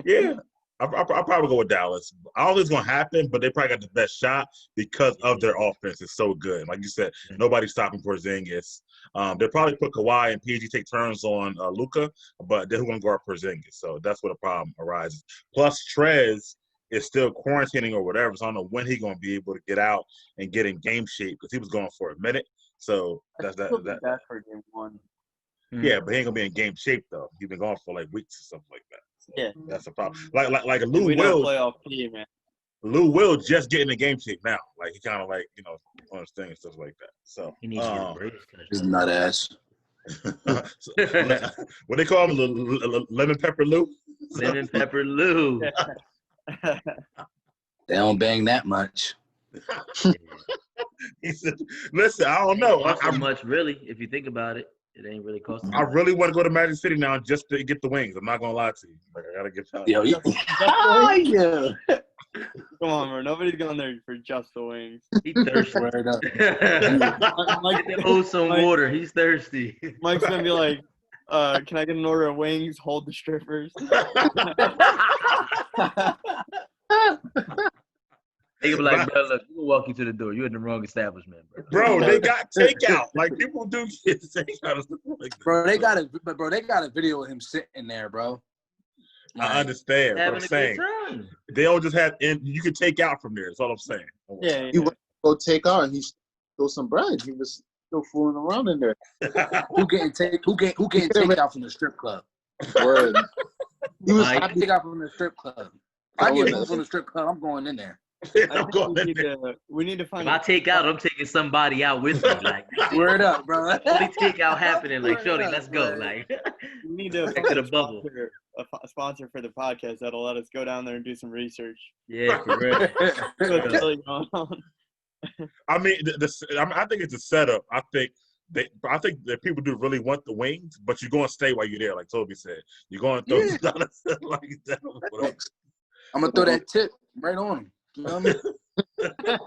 [SPEAKER 1] Yeah. I'll probably go with Dallas. I don't think it's going to happen, but they probably got the best shot because of their offense. It's so good. Like you said, nobody's stopping Porzingis. They'll probably put Kawhi and PG take turns on Luka, but they're going to guard Porzingis. So that's where the problem arises. Plus, Trez is still quarantining or whatever, so I don't know when he's going to be able to get out and get in game shape because he was going for a minute. So that's that
[SPEAKER 3] for game 1.
[SPEAKER 1] Yeah, but he ain't going to be in game shape, though. He's been gone for weeks or something like that. So
[SPEAKER 3] yeah.
[SPEAKER 1] That's the problem. Like Lou
[SPEAKER 3] we
[SPEAKER 1] Will.
[SPEAKER 3] Playoff team, man.
[SPEAKER 1] Lou Will just getting in game shape now. He kind of on his thing and stuff like that. So
[SPEAKER 4] He needs to get a brace.
[SPEAKER 5] He's nut ass.
[SPEAKER 1] what they call him, lemon pepper Lou.
[SPEAKER 4] Lemon pepper Lou.
[SPEAKER 5] They don't bang that much.
[SPEAKER 1] He said, "Listen, I don't know.
[SPEAKER 4] Not so much, really. If you think about it, it ain't really costing.
[SPEAKER 1] I really want to go to Magic City now just to get the wings. I'm not gonna lie to you. Like, I gotta get time.
[SPEAKER 5] Yo, yeah.
[SPEAKER 3] Come on, bro. Nobody's going there for just the wings.
[SPEAKER 4] He thirsty.
[SPEAKER 5] Word up.
[SPEAKER 3] Mike,
[SPEAKER 4] Hold some water. He's thirsty.
[SPEAKER 3] Mike's gonna be like, can I get an order of wings? Hold the strippers.
[SPEAKER 4] They can be like, bro, look, we'll walk you to the door. You're in the wrong establishment, bro.
[SPEAKER 1] Bro, they got takeout. Like, people do get takeout.
[SPEAKER 5] Bro, they got a video of him sitting there, bro.
[SPEAKER 1] I understand what I'm saying. They don't just have, and you can take out from there. That's all I'm saying.
[SPEAKER 3] Yeah.
[SPEAKER 2] He went to go take out and he stole some bread. He was still fooling around in there.
[SPEAKER 5] Who getting takeout from the strip club?
[SPEAKER 2] Word. He was
[SPEAKER 5] I
[SPEAKER 2] happy.
[SPEAKER 5] take out from the strip club. I get food from the strip club. I'm going in there.
[SPEAKER 3] We need to find.
[SPEAKER 4] If I take out, I'm taking somebody out with me. Like,
[SPEAKER 5] word up, bro.
[SPEAKER 4] Only take out happening. Like, shorty, let's go. Like,
[SPEAKER 3] we need to
[SPEAKER 4] back to the bubble.
[SPEAKER 3] A sponsor for the podcast that'll let us go down there and do some research.
[SPEAKER 4] Yeah, for real.
[SPEAKER 3] What's really going on?
[SPEAKER 1] I mean, I think it's a setup. I think that people do really want the wings, but you're going to stay while you're there, like Tobi said. You're going to throw like that.
[SPEAKER 5] I'm gonna throw that tip right on him. You know what I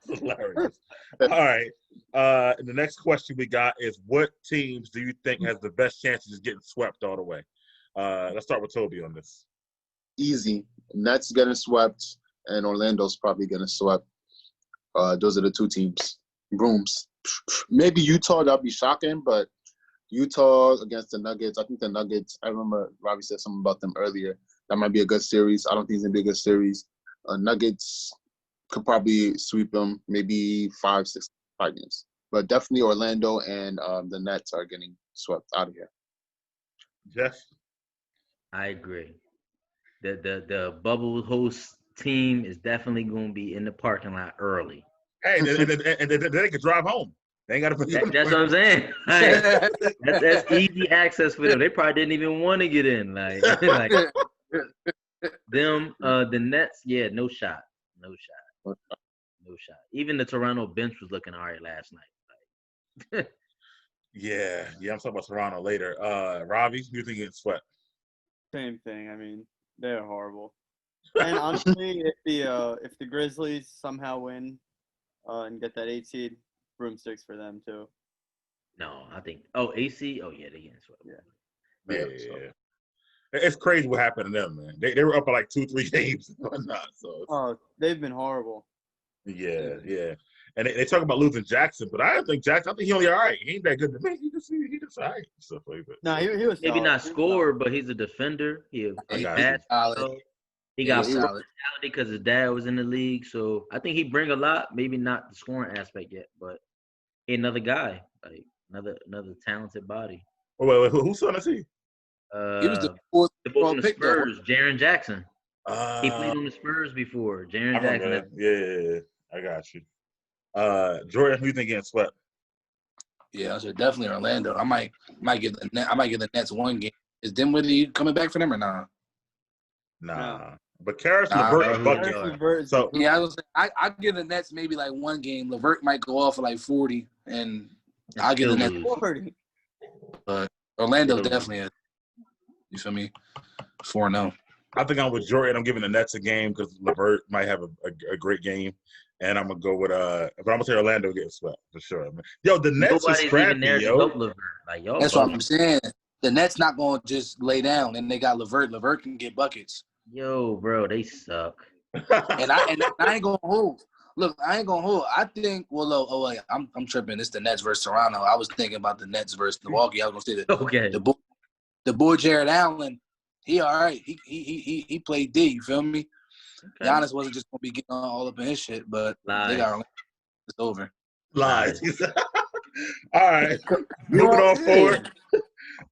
[SPEAKER 5] mean?
[SPEAKER 1] Hilarious. All right. The next question we got is, what teams do you think has the best chances of getting swept all the way? Let's start with Tobi on this.
[SPEAKER 2] Easy. Nets getting swept, and Orlando's probably getting swept. Those are the two teams. Brooms. Maybe Utah, that'd be shocking, but Utah against the Nuggets. I think the Nuggets, I remember Ravi said something about them earlier. That might be a good series. I don't think it's going to be a good series. Nuggets could probably sweep them, maybe 5 games. But definitely Orlando and the Nets are getting swept out of here.
[SPEAKER 1] Jeff?
[SPEAKER 4] I agree. The bubble host team is definitely going to be in the parking lot early.
[SPEAKER 1] Hey, and they can drive home. They ain't got to.
[SPEAKER 4] That's what I'm saying. Like, that's easy access for them. They probably didn't even want to get in. Like them, the Nets. Yeah, no shot. Even the Toronto bench was looking all right last night. Like,
[SPEAKER 1] yeah. I'm talking about Toronto later. Ravi, you think it's swept?
[SPEAKER 3] Same thing. I mean, they're horrible. And honestly, if the Grizzlies somehow win and get that 8 seed, broomsticks for them too.
[SPEAKER 4] No, I think. Oh, AC. Oh yeah, they getting swept.
[SPEAKER 1] Yeah. It's crazy what happened to them, man. They were up by like 2-3 games and whatnot. So
[SPEAKER 3] they've been horrible.
[SPEAKER 1] Yeah. And they talk about losing Jackson, but I don't think Jackson. I think he only all right. He ain't that good to me. He just all right. Stuff like that.
[SPEAKER 3] No, he was
[SPEAKER 4] maybe
[SPEAKER 3] solid.
[SPEAKER 4] not scorer, but he's a defender. He got personality because his dad was in the league. So I think he bring a lot. Maybe not the scoring aspect yet, but another guy, like another talented body.
[SPEAKER 1] Wait, whose son is he?
[SPEAKER 5] He was the fourth
[SPEAKER 4] the boy from the Spurs, Jaren Jackson. He played on the Spurs before. Jaren Jackson.
[SPEAKER 1] Yeah, I got you. Jordan, who you think getting swept?
[SPEAKER 5] Yeah, so definitely Orlando. I might give the Nets one game. Is Dinwiddie coming back for them or not?
[SPEAKER 1] Nah. But Karis LeVert bucket. So
[SPEAKER 5] yeah, I give the Nets maybe like one game. LeVert might go off for like 40, and I'll give the Nets 40. But Orlando definitely is. You feel me? 4-0.
[SPEAKER 1] I think I'm with Jordan. I'm giving the Nets a game because LeVert might have a great game. And I'm gonna go with but I'm gonna say Orlando getting swept for sure. Man. Yo, the Nets are scrappy, yo.
[SPEAKER 5] Like, that's what I'm saying. The Nets not gonna just lay down, and they got LeVert. LeVert can get buckets.
[SPEAKER 4] Yo, bro, they suck.
[SPEAKER 5] and I ain't gonna hold. Look, I ain't gonna hold. I think. Well, wait, I'm tripping. It's the Nets versus Toronto. I was thinking about the Nets versus Milwaukee. I was gonna say that.
[SPEAKER 4] Okay.
[SPEAKER 5] The boy Jared Allen, he all right. He played D. You feel me? Okay. Giannis wasn't just gonna be getting all up in his shit, but they got it's over.
[SPEAKER 1] Lies. All right, moving on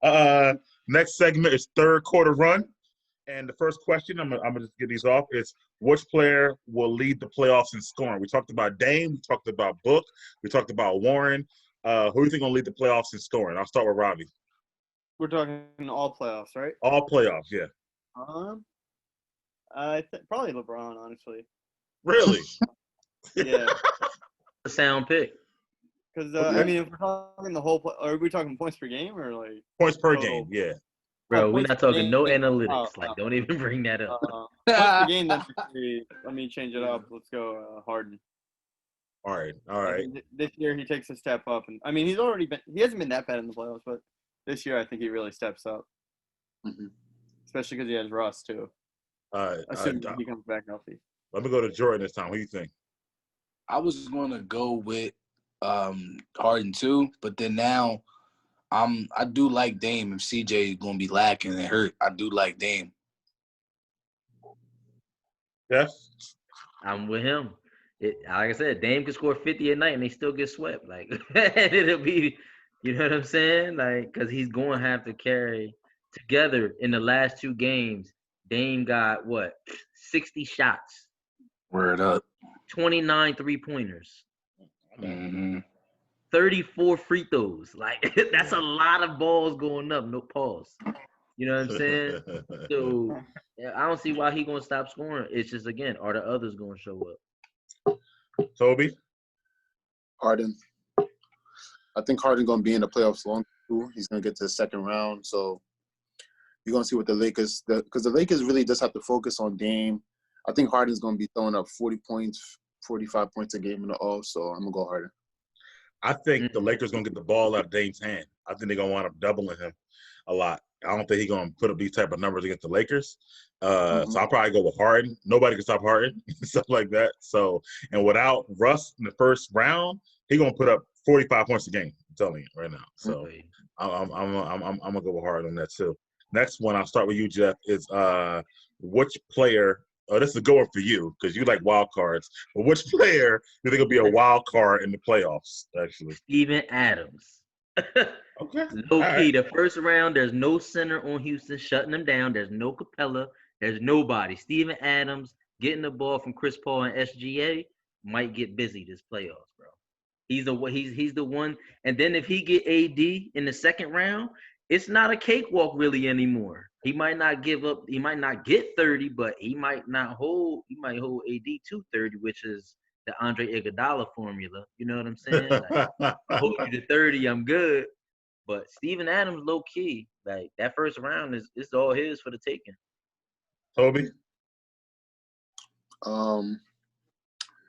[SPEAKER 1] forward. Next segment is third quarter run, And the first question, I'm gonna just get these off, is which player will lead the playoffs in scoring? We talked about Dame, we talked about Book, we talked about Warren. Who do you think will lead the playoffs in scoring? I'll start with Ravi.
[SPEAKER 3] We're talking all playoffs, right?
[SPEAKER 1] All playoffs, yeah.
[SPEAKER 3] Probably LeBron, honestly.
[SPEAKER 1] Really?
[SPEAKER 3] Yeah.
[SPEAKER 4] A sound pick.
[SPEAKER 3] Because
[SPEAKER 1] Okay.
[SPEAKER 3] I mean, if we're talking the whole, are we talking points per game or like
[SPEAKER 1] Points per
[SPEAKER 3] total?
[SPEAKER 1] game, yeah.
[SPEAKER 4] Bro, we're
[SPEAKER 3] Points
[SPEAKER 4] not
[SPEAKER 3] per
[SPEAKER 4] talking
[SPEAKER 3] game?
[SPEAKER 4] no analytics. Don't even bring that up.
[SPEAKER 3] Points per game. Then let me change it up. Let's go Harden.
[SPEAKER 1] All right.
[SPEAKER 3] This year he takes a step up, and I mean he hasn't been that bad in the playoffs, but this year I think he really steps up, especially because he has Russ too. Assuming he comes back healthy.
[SPEAKER 1] Let me go to Jordan this time. What do you think?
[SPEAKER 5] I was going to go with Harden too, but then now I do like Dame. If CJ is going to be lacking and hurt, I do like Dame.
[SPEAKER 1] Yes.
[SPEAKER 4] I'm with him. Like I said, Dame could score 50 a night and they still get swept. Like it'll be, you know what I'm saying? Like, because he's going to have to carry together in the last 2 games. Dame got 60 shots.
[SPEAKER 5] Word up.
[SPEAKER 4] 29 3-pointers.
[SPEAKER 5] Mm-hmm.
[SPEAKER 4] 34 free throws. Like that's a lot of balls going up. No pause. You know what I'm saying? So I don't see why he gonna stop scoring. It's just, again, are the others gonna show up?
[SPEAKER 1] Tobi?
[SPEAKER 2] Harden. I think Harden gonna be in the playoffs long too. He's gonna get to the second round, so you're gonna see what the Lakers, because the Lakers really just have to focus on Dame. I think Harden's gonna be throwing up 40 points, 45 points a game in the all. So I'm gonna go Harden.
[SPEAKER 1] I think the Lakers gonna get the ball out of Dame's hand. I think they're gonna wind up doubling him a lot. I don't think he's gonna put up these type of numbers against the Lakers. So I'll probably go with Harden. Nobody can stop Harden, stuff like that. So, and without Russ in the first round, he's gonna put up 45 points a game. I'm telling you right now. So I'm gonna go with Harden on that too. Next one, I'll start with you, Jeff. Is which player? Oh, this is a goer for you because you like wild cards. But which player do you think will be a wild card in the playoffs? Actually,
[SPEAKER 4] Steven Adams.
[SPEAKER 1] Okay.
[SPEAKER 4] Low key, the first round, there's no center on Houston shutting them down. There's no Capella. There's nobody. Steven Adams getting the ball from Chris Paul and SGA might get busy this playoffs, bro. He's the one. And then if he get AD in the second round, it's not a cakewalk really anymore. He might not give up. He might not get 30, but he might hold. He might hold AD to 30, which is the Andre Iguodala formula. You know what I'm saying? Like, I hold you to 30, I'm good. But Steven Adams, low key, like that first round it's all his for the taking.
[SPEAKER 1] Tobi?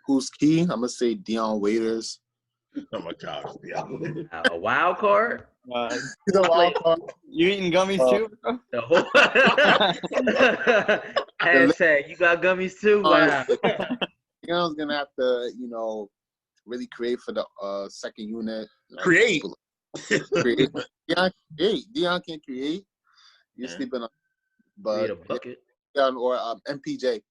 [SPEAKER 2] Who's key? I'm gonna say Dion Waiters.
[SPEAKER 1] Oh my gosh,
[SPEAKER 4] A wild card?
[SPEAKER 2] He's a wild card.
[SPEAKER 3] You eating gummies too, bro?
[SPEAKER 4] The whole hashtag, you got gummies too? Wow.
[SPEAKER 2] Dion's gonna have to, really create for the second unit.
[SPEAKER 1] Create.
[SPEAKER 2] Dion can create. You're sleeping on, but
[SPEAKER 4] a bucket.
[SPEAKER 2] Dion or MPJ,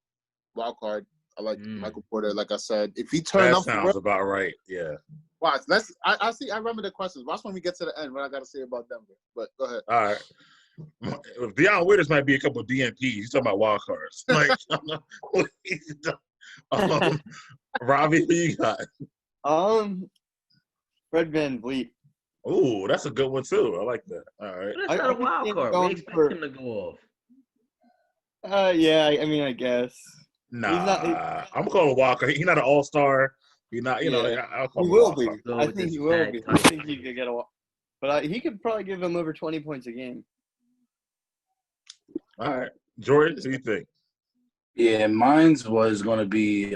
[SPEAKER 2] wild card. I like Michael Porter. Like I said, if he turns up,
[SPEAKER 1] sounds about right. Yeah.
[SPEAKER 2] Watch. I see. I remember the questions. Watch when we get to the end. What I got to say about Denver. But go ahead.
[SPEAKER 1] All right. Dion Waiters might be a couple of DNPs. He's talking about wild cards. Like, Ravi, who you got?
[SPEAKER 3] Fred VanVleet.
[SPEAKER 1] Ooh, that's a good one too. I like that. All right.
[SPEAKER 4] That's not a wild card. We expect him to go off.
[SPEAKER 3] Yeah. I mean, I guess.
[SPEAKER 1] Nah, I'm calling wild card. He's not an all-star. He's not. I'll call
[SPEAKER 3] he
[SPEAKER 1] him
[SPEAKER 3] will be.
[SPEAKER 4] So
[SPEAKER 3] I think he will be. I think he could get but he could probably give him over 20 points a game.
[SPEAKER 1] All right, Jordan, what do you think?
[SPEAKER 5] Yeah, mine's was going to be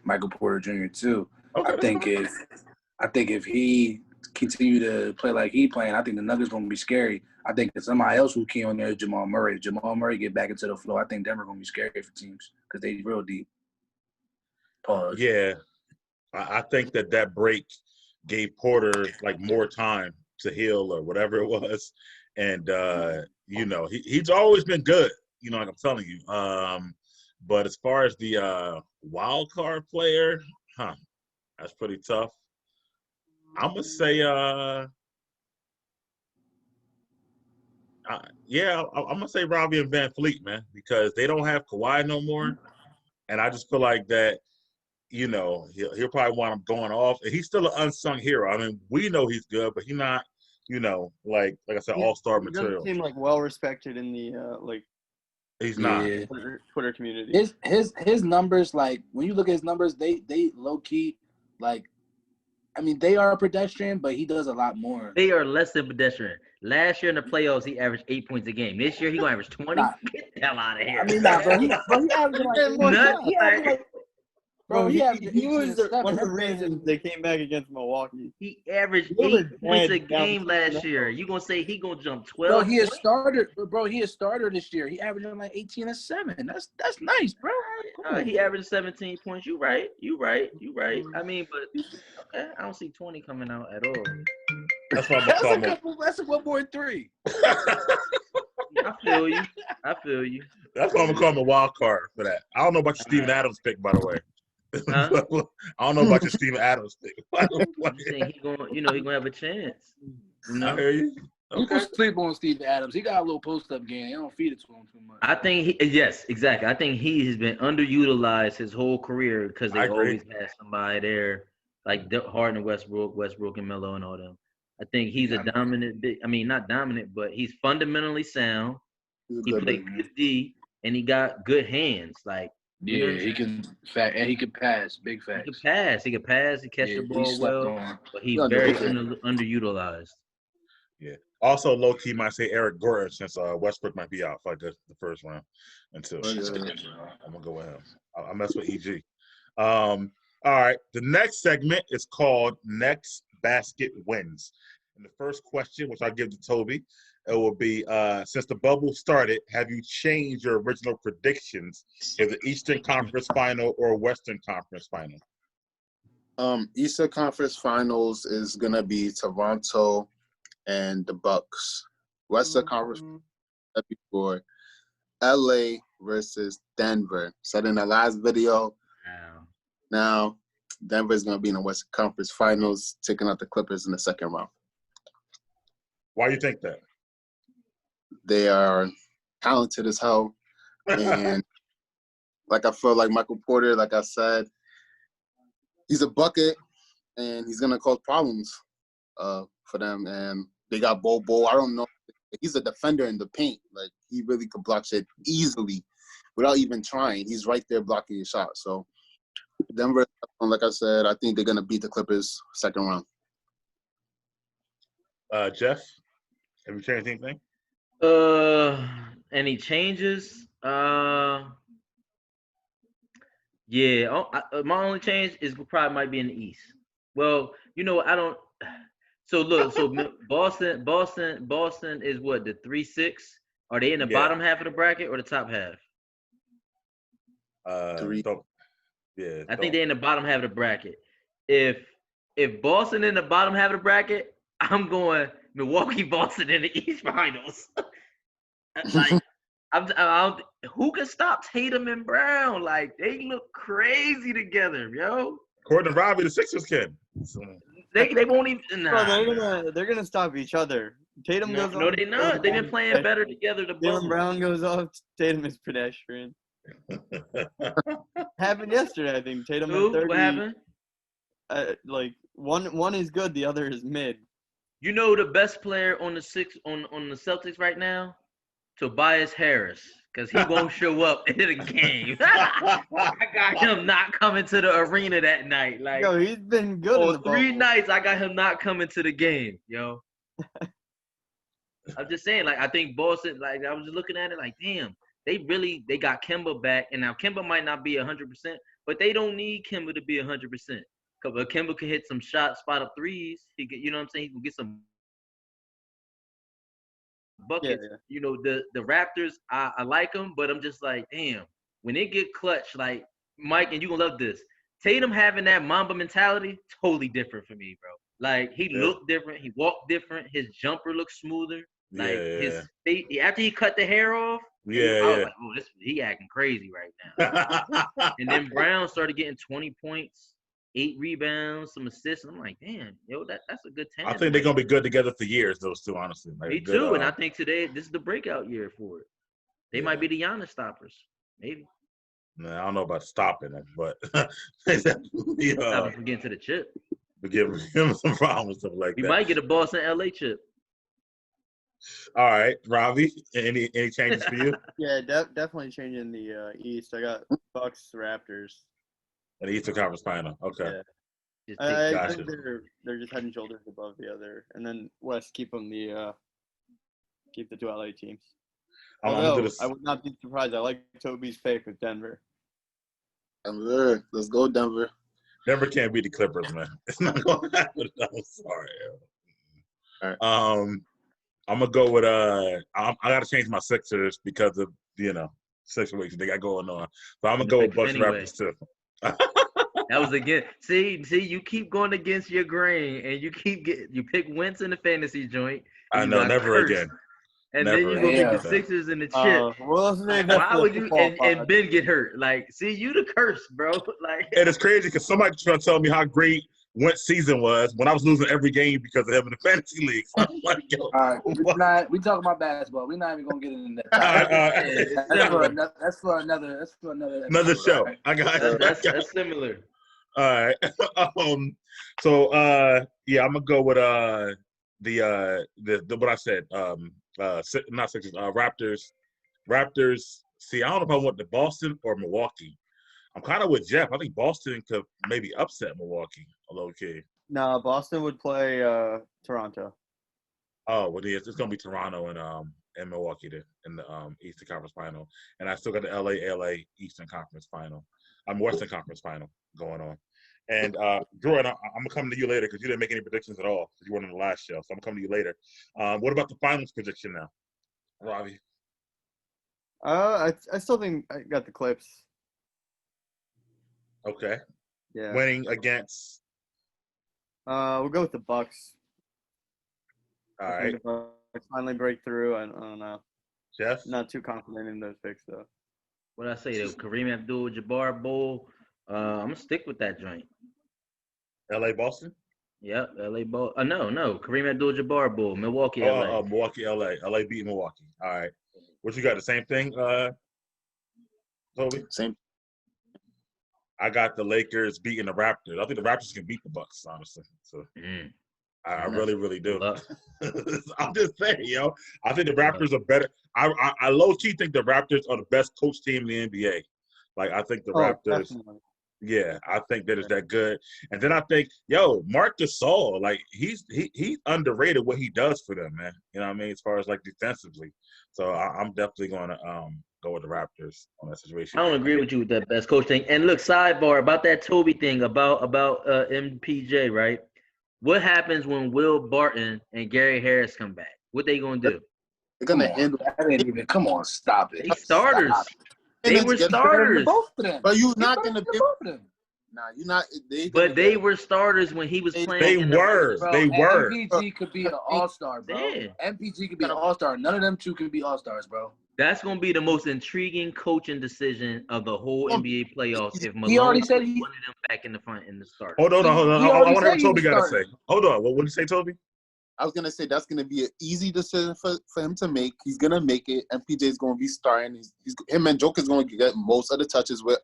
[SPEAKER 5] Michael Porter Jr. too.
[SPEAKER 1] Okay,
[SPEAKER 5] I think if he continue to play like he playing, I think the Nuggets going to be scary. I think that somebody else who key on there is Jamal Murray. If Jamal Murray get back into the flow, I think Denver going to be scary for teams because they real deep. Pause.
[SPEAKER 1] Yeah, I think that break gave Porter like more time to heal or whatever it was, and he's always been good. Like I'm telling you. But as far as the wild card player, that's pretty tough. I'm gonna say I'm gonna say Ravi and Van Fleet, man, because they don't have Kawhi no more, and I just feel like that. You know, he'll probably want him going off, and he's still an unsung hero. I mean, we know he's good, but he's not. You know, like I said, all-star
[SPEAKER 3] He
[SPEAKER 1] material.
[SPEAKER 3] doesn't seem like well respected in the
[SPEAKER 1] He's not.
[SPEAKER 3] Twitter community.
[SPEAKER 5] His numbers, like when you look at his numbers, they low key, like, I mean, they are a pedestrian, but he does a lot more.
[SPEAKER 4] They are less than pedestrian. Last year in the playoffs, he averaged 8 points a game. This year, he gonna average 20. Get the hell out of here.
[SPEAKER 5] I mean, bro, he averaged like
[SPEAKER 3] Bro,
[SPEAKER 5] he
[SPEAKER 3] he was one of the reasons they came back against Milwaukee.
[SPEAKER 4] He averaged 8 points a game last year. You gonna say he gonna jump 12?
[SPEAKER 5] Bro, he is starter this year. He averaged like 18 and 7. That's nice, bro.
[SPEAKER 4] He averaged 17 points. You right. I mean, but okay, I don't see 20 coming out at all.
[SPEAKER 1] That's what I'm gonna call him.
[SPEAKER 5] That's a 1.3.
[SPEAKER 1] I feel you. That's why I'm gonna call him a wild card for that. I don't know about your Steven Adams pick, by the way.
[SPEAKER 4] Huh?
[SPEAKER 1] I don't know about your Steven Adams pick.
[SPEAKER 4] You think he gonna have a chance? You know?
[SPEAKER 1] I hear you. Okay.
[SPEAKER 5] You can sleep on Steven Adams. He got a little post-up game. You don't feed it to him too much.
[SPEAKER 4] I think yes, exactly. I think he has been underutilized his whole career because they always had somebody there like Harden and Westbrook and Melo and all them. I think he's a dominant. I mean, not dominant, but he's fundamentally sound. He played good D, and he got good hands. Like
[SPEAKER 5] he can pass. Big facts.
[SPEAKER 4] He could pass. He catch the ball well, but he's very underutilized.
[SPEAKER 1] Yeah. Also, low key might say Eric Gordon since Westbrook might be out for the first round. I'm gonna go with him. I mess with EG. All right. The next segment is called Next Basket Wins. And the first question, which I'll give to Tobi, it will be, since the bubble started, have you changed your original predictions in the Eastern Conference Final or Western Conference Final?
[SPEAKER 2] Eastern Conference Finals is going to be Toronto and the Bucks. Western Conference for LA versus Denver. Said in the last video. Now Denver is going to be in the Western Conference Finals, taking out the Clippers in the second round.
[SPEAKER 1] Why do you think that?
[SPEAKER 2] They are talented as hell. And like I feel like Michael Porter, like I said, he's a bucket and he's going to cause problems for them. And they got Bobo. I don't know. He's a defender in the paint. Like, he really could block shit easily without even trying. He's right there blocking your shot. So Denver, like I said, I think they're going to beat the Clippers second round.
[SPEAKER 1] Jeff, have you changed anything?
[SPEAKER 4] Any changes? Yeah. My only change is probably might be in the East. Well, I don't. So look, Boston is what, the 3-6? Are they in the bottom half of the bracket or the top half?
[SPEAKER 2] Three.
[SPEAKER 4] I think they're in the bottom half of the bracket. If Boston in the bottom half of the bracket, I'm going Milwaukee, Boston in the East Finals. Like, who can stop Tatum and Brown? Like, they look crazy together, yo.
[SPEAKER 1] According to Ravi, the Sixers can. So.
[SPEAKER 4] They won't even. Nah.
[SPEAKER 3] They're gonna stop each other. Tatum goes off.
[SPEAKER 4] No, they're not. They've been playing better together.
[SPEAKER 3] Tatum Brown goes off. Tatum is pedestrian. Happened yesterday, I think. Tatum had 30.
[SPEAKER 4] What happened?
[SPEAKER 3] Like one is good, the other is mid.
[SPEAKER 4] You know the best player on the Celtics right now? Tobias Harris, because he won't show up in the game. I got him not coming to the arena that night. Like,
[SPEAKER 3] yo, he's been good in the
[SPEAKER 4] 3 nights. I got him not coming to the game, yo. I'm just saying, like, I think Boston, like, I was just looking at it like, damn, they got Kemba back, and now Kemba might not be 100%, but they don't need Kemba to be 100%. But Kemba can hit some spot up threes. He can, you know what I'm saying? He can get some buckets. Yeah. The Raptors, I like them, but I'm just like, damn, when they get clutch, like, Mike, and you gonna love this, Tatum having that Mamba mentality, totally different for me, bro. Like, he looked different, he walked different, his jumper looked smoother. Like, his face, after he cut the hair off, I was like, he acting crazy right now. And then Brown started getting 20 points. 8 rebounds, some assists. And I'm like, damn, yo, that's a good tandem.
[SPEAKER 1] I think they're gonna be good together for years. Those two, honestly. Like,
[SPEAKER 4] Me
[SPEAKER 1] good,
[SPEAKER 4] too. And I think today this is the breakout year for it. They might be the Giannis stoppers, maybe.
[SPEAKER 1] Nah, I don't know about stopping them, but
[SPEAKER 4] Stop him from getting to the chip.
[SPEAKER 1] give him some problems, stuff like
[SPEAKER 4] We
[SPEAKER 1] that.
[SPEAKER 4] might get a Boston LA chip.
[SPEAKER 1] All right, Ravi, any changes for you?
[SPEAKER 3] Yeah, definitely changing the East. I got Bucks, Raptors.
[SPEAKER 1] In the Eastern Conference Final. Okay.
[SPEAKER 3] Yeah.
[SPEAKER 4] Just
[SPEAKER 3] I
[SPEAKER 1] Gotcha.
[SPEAKER 3] think they're just head and shoulders above the other, and then West keep the 2 LA teams.
[SPEAKER 1] I'm gonna do
[SPEAKER 3] Although
[SPEAKER 1] this.
[SPEAKER 3] I would not be surprised. I like Tobi's pick with Denver.
[SPEAKER 2] Denver. Let's go, Denver.
[SPEAKER 1] Denver can't beat the Clippers, man. It's not gonna happen. I'm sorry.
[SPEAKER 2] All right.
[SPEAKER 1] I'm gonna go with I gotta change my Sixers because of situation they got going on. So I'm gonna go with Bucks Raptors too.
[SPEAKER 4] That was again. See, you keep going against your grain, and you pick Wentz in the fantasy joint.
[SPEAKER 1] I know, never
[SPEAKER 4] cursed.
[SPEAKER 1] again.
[SPEAKER 4] And
[SPEAKER 1] Never
[SPEAKER 4] then you go
[SPEAKER 1] again.
[SPEAKER 4] pick the Sixers in the chip. Why would you? And Ben get hurt. Like, see, you the curse, bro. Like,
[SPEAKER 1] and it's crazy because somebody trying to tell me how great Wentz season was when I was losing every game because of him in the fantasy league. So I'm like, yo,
[SPEAKER 5] all right, we talking about basketball. We're not even gonna get into that. That's for another episode,
[SPEAKER 1] show.
[SPEAKER 5] Right?
[SPEAKER 1] I got
[SPEAKER 4] that's similar.
[SPEAKER 1] All right. So I'm gonna go with the what I said. Not Sixers. Raptors. See, I don't know if I want the Boston or Milwaukee. I'm kind of with Jeff. I think Boston could maybe upset Milwaukee a little kid.
[SPEAKER 3] No, Boston would play Toronto.
[SPEAKER 1] Oh, well, it's gonna be Toronto and Milwaukee in the Eastern Conference Final, and I still got the LA Eastern Conference Final. Western Conference Final going on. And Jordan, I'm gonna come to you later because you didn't make any predictions at all. You weren't on the last show, so I'm gonna come to you later. What about the finals prediction now, Ravi?
[SPEAKER 3] I still think I got the Clips.
[SPEAKER 1] Okay.
[SPEAKER 3] Yeah.
[SPEAKER 1] Winning against.
[SPEAKER 3] We'll go with the Bucks.
[SPEAKER 1] All right.
[SPEAKER 3] The Bucks finally break through. I don't know.
[SPEAKER 1] Jeff?
[SPEAKER 3] Not too confident in those picks though.
[SPEAKER 4] What did I say? The Kareem Abdul-Jabbar Bowl. I'm gonna stick with that joint.
[SPEAKER 1] LA Boston?
[SPEAKER 4] Yep, LA Bowl. No, Kareem Abdul-Jabbar Bowl, Milwaukee, LA.
[SPEAKER 1] Milwaukee, LA. LA beat Milwaukee. All right. What you got? The same thing, Tobi?
[SPEAKER 2] Same.
[SPEAKER 1] I got the Lakers beating the Raptors. I think the Raptors can beat the Bucks, honestly. So I really, really do. I'm just saying, yo. I think the Raptors are better. I low-key think the Raptors are the best coach team in the NBA. Like, I think the Raptors.
[SPEAKER 3] Definitely.
[SPEAKER 1] Yeah, I think that is that good. And then I think, Marc Gasol, like he's underrated what he does for them, man. You know what I mean? As far as like defensively. So I'm definitely going to go with the Raptors on that situation.
[SPEAKER 4] I don't agree with you with that best coach thing. And look, sidebar about that Tobi thing about MPJ, right? What happens when Will Barton and Gary Harris come back? What they gonna do?
[SPEAKER 2] They're gonna handle.
[SPEAKER 5] That ain't even. Come on, stop it.
[SPEAKER 4] They starters.
[SPEAKER 5] Stop.
[SPEAKER 4] They were starters.
[SPEAKER 5] Both of them.
[SPEAKER 2] But you're not gonna
[SPEAKER 5] give
[SPEAKER 2] both of them. Nah, you're not.
[SPEAKER 4] They were starters when he was playing.
[SPEAKER 1] They were.
[SPEAKER 5] MPG could be an all-star, bro.
[SPEAKER 4] Yeah.
[SPEAKER 5] MPG could be an all-star. None of them two can be all-stars, bro.
[SPEAKER 4] That's going to be the most intriguing coaching decision of the whole NBA playoffs if
[SPEAKER 5] He already
[SPEAKER 4] Malone
[SPEAKER 5] said
[SPEAKER 4] put one of them back in the front in the start.
[SPEAKER 1] Hold on. I want to hear what Tobi got to say. Hold on. What did you say, Tobi?
[SPEAKER 2] I was gonna say that's gonna be an easy decision for him to make. He's gonna make it. MPJ's gonna be starting. Him and Joker's gonna get most of the touches with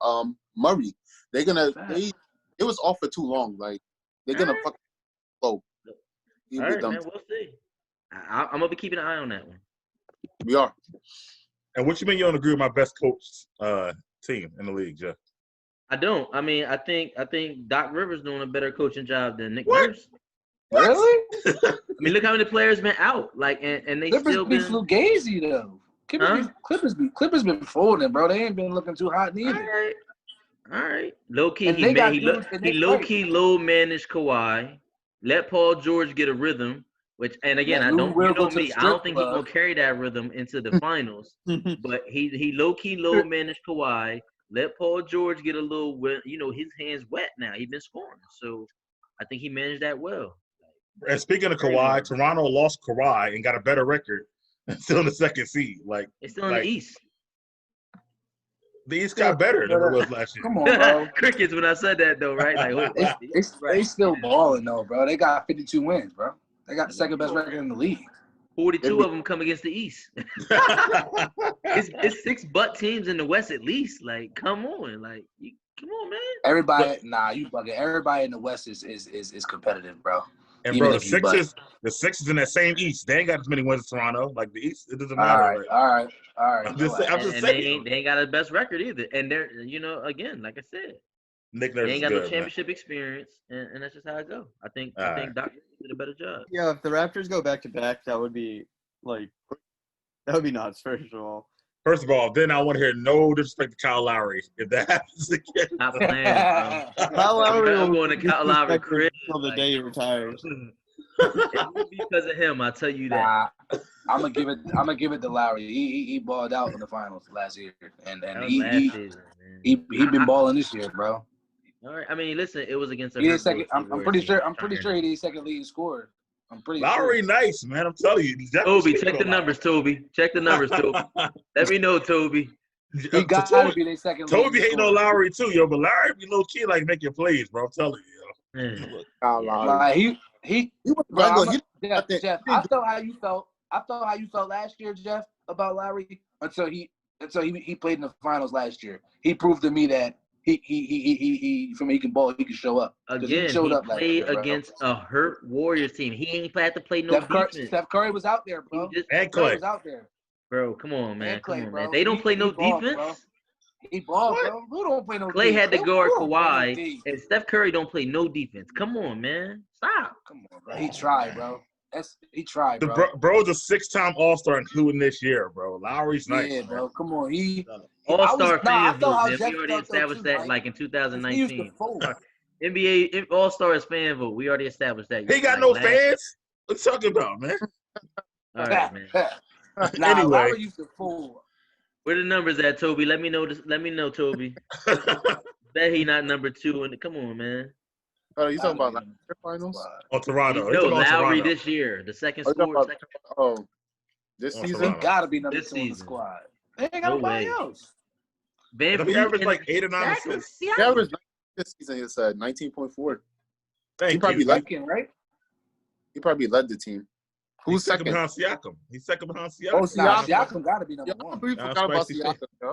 [SPEAKER 2] Murray. They're gonna. It was off for too long. Like they're gonna fucking flow.
[SPEAKER 4] All right, man. We'll see. I'm gonna be keeping an eye on that one.
[SPEAKER 2] We are.
[SPEAKER 1] And what you mean you don't agree with my best coach team in the league, Jeff?
[SPEAKER 4] I don't. I mean, I think Doc Rivers doing a better coaching job than Nick
[SPEAKER 1] What?
[SPEAKER 4] Nurse.
[SPEAKER 5] Really?
[SPEAKER 4] I mean, look how many players been out. Like, and they
[SPEAKER 5] Clippers
[SPEAKER 4] still
[SPEAKER 5] be
[SPEAKER 4] been
[SPEAKER 5] Fugazi though. Clippers been folding, bro. They ain't been looking too hot neither.
[SPEAKER 4] All right. Low key,
[SPEAKER 5] And
[SPEAKER 4] he low key low managed Kawhi. Let Paul George get a rhythm. And again, I don't think he's gonna carry that rhythm into the finals. But he low key low managed Kawhi. Let Paul George get a little, his hands wet now. He's been scoring, so I think he managed that well.
[SPEAKER 1] And speaking of Kawhi, Toronto lost Kawhi and got a better record. Still in the second seed. Like
[SPEAKER 4] it's still in the East.
[SPEAKER 1] The East got better than it was last year.
[SPEAKER 5] Come on, bro.
[SPEAKER 4] Crickets when I said that though, right? Like, wait,
[SPEAKER 5] They still balling though, bro. They got 52 wins, bro. They got the second best record in the league.
[SPEAKER 4] 42 of them come against the East. it's 6 butt teams in the West at least. Like, come on, like, come on, man.
[SPEAKER 5] Everybody, you bugging. Everybody in the West is competitive, bro.
[SPEAKER 1] And
[SPEAKER 5] Even
[SPEAKER 1] bro,
[SPEAKER 5] if you butt.
[SPEAKER 1] the Sixers in that same East, they ain't got as many wins as Toronto. Like the East, it doesn't
[SPEAKER 5] All
[SPEAKER 1] matter.
[SPEAKER 5] right.
[SPEAKER 1] I'm just saying.
[SPEAKER 4] They ain't got the best record either. And they're, again, like I said,
[SPEAKER 1] Nick
[SPEAKER 4] they
[SPEAKER 1] Nurse
[SPEAKER 4] ain't got
[SPEAKER 1] is
[SPEAKER 4] no
[SPEAKER 1] good,
[SPEAKER 4] championship experience, and that's just how it go. I think Doc did a better job.
[SPEAKER 3] Yeah, if the Raptors go back to back, that would be nuts.
[SPEAKER 1] First of all, then I want to hear no disrespect to Kyle Lowry if that happens again.
[SPEAKER 4] Not playing, bro.
[SPEAKER 3] Kyle Lowry
[SPEAKER 4] I'm
[SPEAKER 3] will
[SPEAKER 4] going to Kyle Lowry crib
[SPEAKER 3] until the day he retires.
[SPEAKER 4] It will be because of him. I'll tell you that.
[SPEAKER 5] I'm gonna give it to Lowry. He balled out in the finals last year, and he been balling this year, bro.
[SPEAKER 4] All right. I mean, listen, it was against
[SPEAKER 5] He did second. I'm pretty sure he did second leading scorer. I'm pretty
[SPEAKER 1] Lowry
[SPEAKER 5] sure.
[SPEAKER 1] nice, man. I'm telling you.
[SPEAKER 4] Tobi, check the numbers, Tobi. Check the numbers, Tobi. Let me know, Tobi.
[SPEAKER 5] He got to be their second.
[SPEAKER 1] Tobi hating on Lowry too, yo. But Lowry be low key like making plays, bro. I'm telling you, yo.
[SPEAKER 2] Kyle Lowry.
[SPEAKER 5] Like he
[SPEAKER 2] was
[SPEAKER 5] bro,
[SPEAKER 2] regular.
[SPEAKER 5] Jeff, I felt how you felt. I felt how you felt last year, Jeff, about Lowry until he played in the finals last year. He proved to me that he can ball, he can show up.
[SPEAKER 4] Again, he played against a hurt Warriors team. He ain't had to play no defense.
[SPEAKER 5] Steph Curry was out there, bro.
[SPEAKER 1] And Clay
[SPEAKER 5] was out there.
[SPEAKER 4] Bro, come on, man.
[SPEAKER 5] Clay,
[SPEAKER 4] come on,
[SPEAKER 5] bro.
[SPEAKER 4] man. They don't play no defense.
[SPEAKER 5] Bro. He balled, bro. Who don't play no defense?
[SPEAKER 4] Clay had to guard Kawhi, and Steph Curry don't play no defense. Come on, man. Stop.
[SPEAKER 5] Come on, bro. He tried, bro. He tried, bro.
[SPEAKER 1] Bro's a 6-time All-Star, including this year, bro. Lowry's nice.
[SPEAKER 5] Yeah, bro. Come on.
[SPEAKER 4] All-Star fan vote, man. We already established that, like in 2019. NBA All-Stars fan vote. We already established that.
[SPEAKER 1] He got no fans. What you talking about, man?
[SPEAKER 4] All right, man.
[SPEAKER 1] Anyway,
[SPEAKER 5] Lowry used to fool.
[SPEAKER 4] Where the numbers at, Tobi? Let me know, Tobi. Bet he not number 2. And come on, man.
[SPEAKER 2] Oh, you talking about the finals?
[SPEAKER 1] On Toronto.
[SPEAKER 4] No, Lowry this year, the second score.
[SPEAKER 2] This season?
[SPEAKER 1] Toronto.
[SPEAKER 5] He gotta be number 2 in the squad. They ain't got nobody else.
[SPEAKER 1] He averaged like 8 or 9 assists.
[SPEAKER 2] He averaged this season. He said 19.4.
[SPEAKER 1] Thank
[SPEAKER 2] he probably
[SPEAKER 1] you.
[SPEAKER 2] led, He probably led the team. Who's second?
[SPEAKER 1] Behind Siakam. He's second behind Siakam.
[SPEAKER 5] Oh, Siakam gotta be number 1.
[SPEAKER 2] We forgot about Siakam, yo.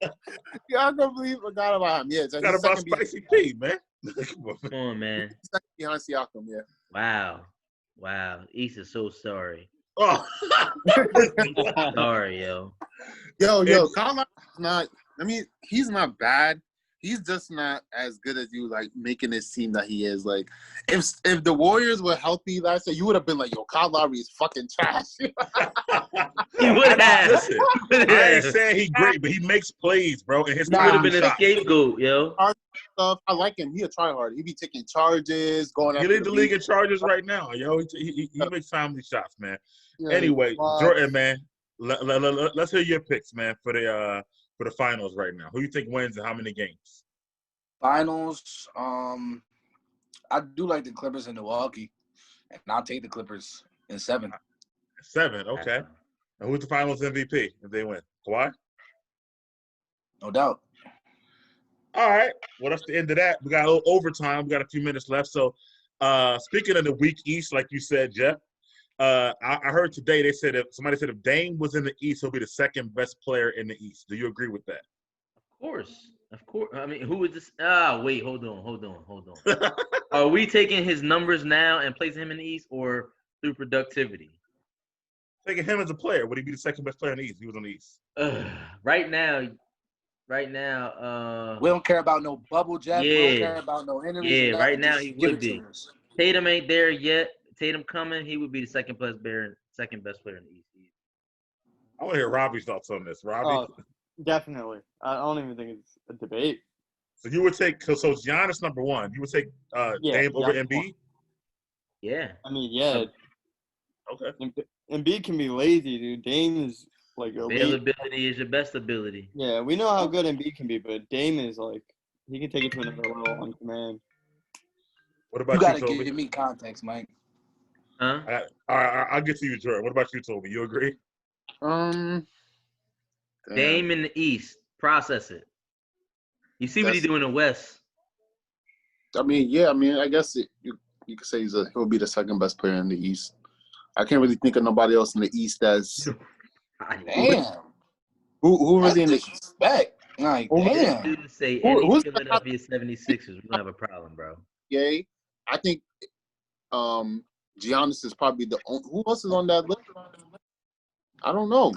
[SPEAKER 2] I can't believe we forgot about him. Yeah, so
[SPEAKER 1] forgot about Spicy P, man.
[SPEAKER 4] Come on, man.
[SPEAKER 2] Second behind Siakam, yeah.
[SPEAKER 4] Wow. East is so sorry.
[SPEAKER 1] Oh.
[SPEAKER 4] Sorry, yo.
[SPEAKER 2] Yo, Kyle not. I mean, he's not bad. He's just not as good as you like making it seem that he is. Like, if the Warriors were healthy last year, you would have been like, "Yo, Kyle Lowry is fucking trash."
[SPEAKER 4] He would have.
[SPEAKER 1] Listen, I ain't saying he's great, but he makes plays, bro. And his
[SPEAKER 4] would have been a scapegoat, yo.
[SPEAKER 2] I like him. He a tryhard. He be taking charges, going.
[SPEAKER 1] He leads the league in charges right now, yo. He makes timely shots, man. Yeah, anyway, Jordan, man, let's hear your picks, man, for the finals right now. Who you think wins and how many games?
[SPEAKER 5] Finals, I do like the Clippers in Milwaukee, and I'll take the Clippers in 7.
[SPEAKER 1] 7, okay. And who's the finals MVP if they win? Kawhi?
[SPEAKER 5] No doubt.
[SPEAKER 1] All right. Well, that's the end of that. We got a little overtime. We got a few minutes left. So, speaking of the weak East, like you said, Jeff, I heard today somebody said if Dame was in the East, he'll be the second best player in the East. Do you agree with that?
[SPEAKER 4] Of course. I mean, who is this? Wait, hold on. Are we taking his numbers now and placing him in the East or through productivity?
[SPEAKER 1] Taking him as a player, would he be the second best player in the East? He was on the East.
[SPEAKER 4] Right now.
[SPEAKER 5] We don't care about no bubble, Jeff.
[SPEAKER 4] Yeah.
[SPEAKER 5] We don't care about no injuries.
[SPEAKER 4] Yeah, right now he would be. Tatum ain't there yet. Tatum coming, he would be the second best player in the East.
[SPEAKER 1] I want to hear Ravi's thoughts on this. Ravi?
[SPEAKER 3] Definitely. I don't even think it's a debate.
[SPEAKER 1] So you would take – so it's Giannis number 1. You would take Dame over Embiid?
[SPEAKER 4] Yeah.
[SPEAKER 3] I mean, yeah.
[SPEAKER 1] Okay.
[SPEAKER 3] Embiid can be lazy, dude. Dame is like elite.
[SPEAKER 4] Availability is your best ability.
[SPEAKER 3] Yeah, we know how good Embiid can be, but Dame is like – he can take it to another level on command.
[SPEAKER 1] What about you,
[SPEAKER 5] Tobi? You got to give me context, Mike.
[SPEAKER 4] Huh?
[SPEAKER 1] I'll get to you, Jordan. What about you, Tobi? You agree?
[SPEAKER 2] Damn.
[SPEAKER 4] Dame in the East. Process it. You see what he's doing in the West.
[SPEAKER 2] I mean, yeah. I mean, I guess you could say he'll be the second best player in the East. I can't really think of nobody else in the East that's
[SPEAKER 5] Damn.
[SPEAKER 2] who really in the East.
[SPEAKER 5] Back. Like, damn.
[SPEAKER 4] Dude say
[SPEAKER 2] Who's
[SPEAKER 4] any Philadelphia 76ers, we're gonna have a problem, bro.
[SPEAKER 2] Yeah, I think Giannis is probably the only. Who else is on that list? I don't know.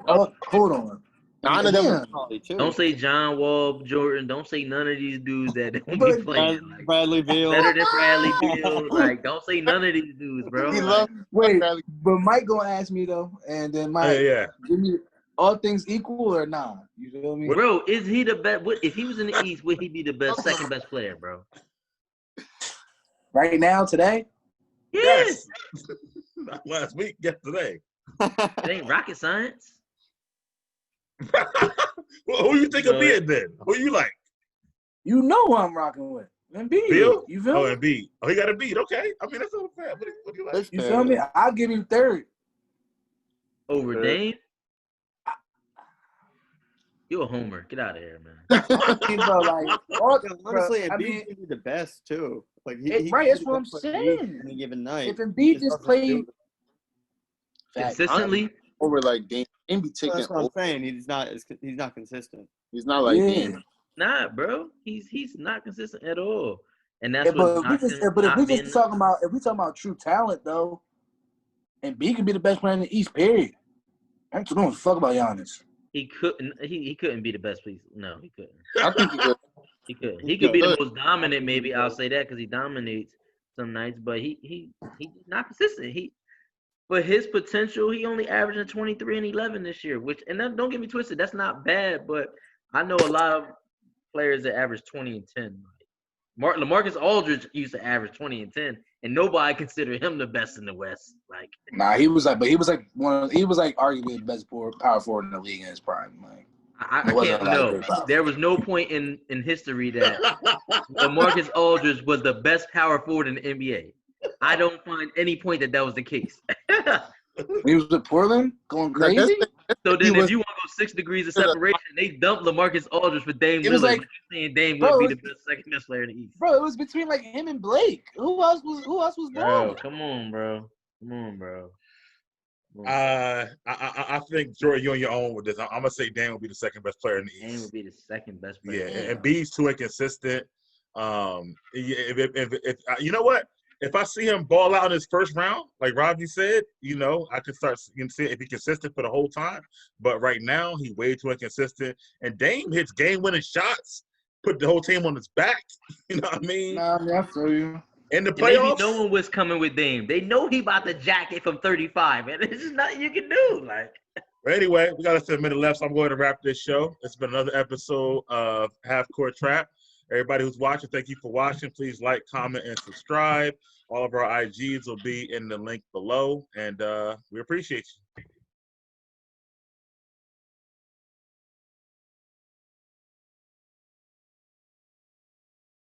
[SPEAKER 5] Oh, hold on.
[SPEAKER 2] None of them.
[SPEAKER 5] Damn.
[SPEAKER 3] Probably too.
[SPEAKER 4] Don't say John Wall, Jordan. Don't say none of these dudes that don't be
[SPEAKER 5] But-
[SPEAKER 4] playing. Like,
[SPEAKER 3] Bradley Beal.
[SPEAKER 4] better than Bradley Beal. Like, don't say none of these dudes, bro.
[SPEAKER 2] He
[SPEAKER 4] Like,
[SPEAKER 2] loves
[SPEAKER 5] Wait,
[SPEAKER 2] Bradley.
[SPEAKER 5] but Mike gonna ask me though, and then Mike,
[SPEAKER 1] Yeah.
[SPEAKER 5] give me all things equal or nah? You feel me?
[SPEAKER 4] bro, is he the best? If he was in the East, would he be the second best player, bro?
[SPEAKER 5] Right now, today?
[SPEAKER 4] Yes.
[SPEAKER 1] Not last week, yesterday.
[SPEAKER 4] It ain't rocket science.
[SPEAKER 1] Well, who you think of being then? Who you like?
[SPEAKER 5] You know who I'm rocking with. Embiid.
[SPEAKER 1] Bill?
[SPEAKER 5] You feel
[SPEAKER 1] Oh,
[SPEAKER 5] me?
[SPEAKER 1] Embiid. Oh, he got a beat. Okay. I mean, that's not bad. What do you like?
[SPEAKER 5] You feel me? I'll give him third.
[SPEAKER 4] Over
[SPEAKER 2] Sure.
[SPEAKER 4] Dame? You a homer. Get out of here, man.
[SPEAKER 5] Bro, like,
[SPEAKER 3] Honestly,
[SPEAKER 5] I
[SPEAKER 3] Embiid
[SPEAKER 5] mean,
[SPEAKER 3] could be the best too. Like
[SPEAKER 5] right, that's what I'm
[SPEAKER 3] could be the best player
[SPEAKER 5] saying.
[SPEAKER 3] Any given night.
[SPEAKER 5] if Embiid just played
[SPEAKER 4] Consistently?
[SPEAKER 2] Over like Dame. Dame be taking
[SPEAKER 3] That's what I'm
[SPEAKER 2] over.
[SPEAKER 3] saying. He's not consistent.
[SPEAKER 2] He's not like
[SPEAKER 5] Yeah.
[SPEAKER 2] Dame.
[SPEAKER 4] Nah, bro. He's not consistent at all. And that's
[SPEAKER 5] Yeah,
[SPEAKER 4] what
[SPEAKER 5] but if we just talking about true talent though, Embiid could be the best player in the East. Period. I'm just going to fuck about Giannis.
[SPEAKER 4] he couldn't be the best piece. No, he couldn't.
[SPEAKER 2] I think he could.
[SPEAKER 4] He couldn't. He could be the most dominant, maybe. I'll say that because he dominates some nights, but he's not consistent. But his potential, he only averaging 23 and 11 this year, don't get me twisted, that's not bad, but I know a lot of players that average 20 and 10. LaMarcus Aldridge used to average 20 and 10, and nobody considered him the best in the West. Like,
[SPEAKER 5] Nah, he was arguably the best power forward in the league in his prime. Like,
[SPEAKER 4] I can't know. There was no point in history that LaMarcus Aldridge was the best power forward in the NBA. I don't find any point that was the case.
[SPEAKER 5] He was with Portland going crazy.
[SPEAKER 4] So then, if you want to go 6 degrees of separation, they dumped LaMarcus Aldridge for Dame
[SPEAKER 5] It was
[SPEAKER 4] Lillard.
[SPEAKER 5] like-
[SPEAKER 4] But you're saying Dame
[SPEAKER 5] Bro,
[SPEAKER 4] would be the second best player in the East.
[SPEAKER 5] Bro, it was between like him and Blake. Who else was
[SPEAKER 4] Bro,
[SPEAKER 5] balling?
[SPEAKER 4] come on, bro.
[SPEAKER 1] I think Jordan, you're on your own with this. I'm gonna say Dame will be the second best player in the
[SPEAKER 4] Dame
[SPEAKER 1] East.
[SPEAKER 4] would be the second best
[SPEAKER 1] Yeah,
[SPEAKER 4] player.
[SPEAKER 1] and B's too inconsistent. If you know what, if I see him ball out in his first round, like Ravi said, I could start see if he's consistent for the whole time. But right now, he's way too inconsistent. And Dame hits game-winning shots, put the whole team on his back. You know what I mean?
[SPEAKER 5] Nah, I feel you.
[SPEAKER 1] In the
[SPEAKER 4] And they
[SPEAKER 1] playoffs,
[SPEAKER 4] know what's coming with Dame. They know he about to jack it from 35, and there's just nothing you can do. Like,
[SPEAKER 1] But anyway, we got less than a minute left, so I'm going to wrap this show. It's been another episode of Half Court Trap. Everybody who's watching, thank you for watching. Please like, comment, and subscribe. All of our IGs will be in the link below, and we appreciate you.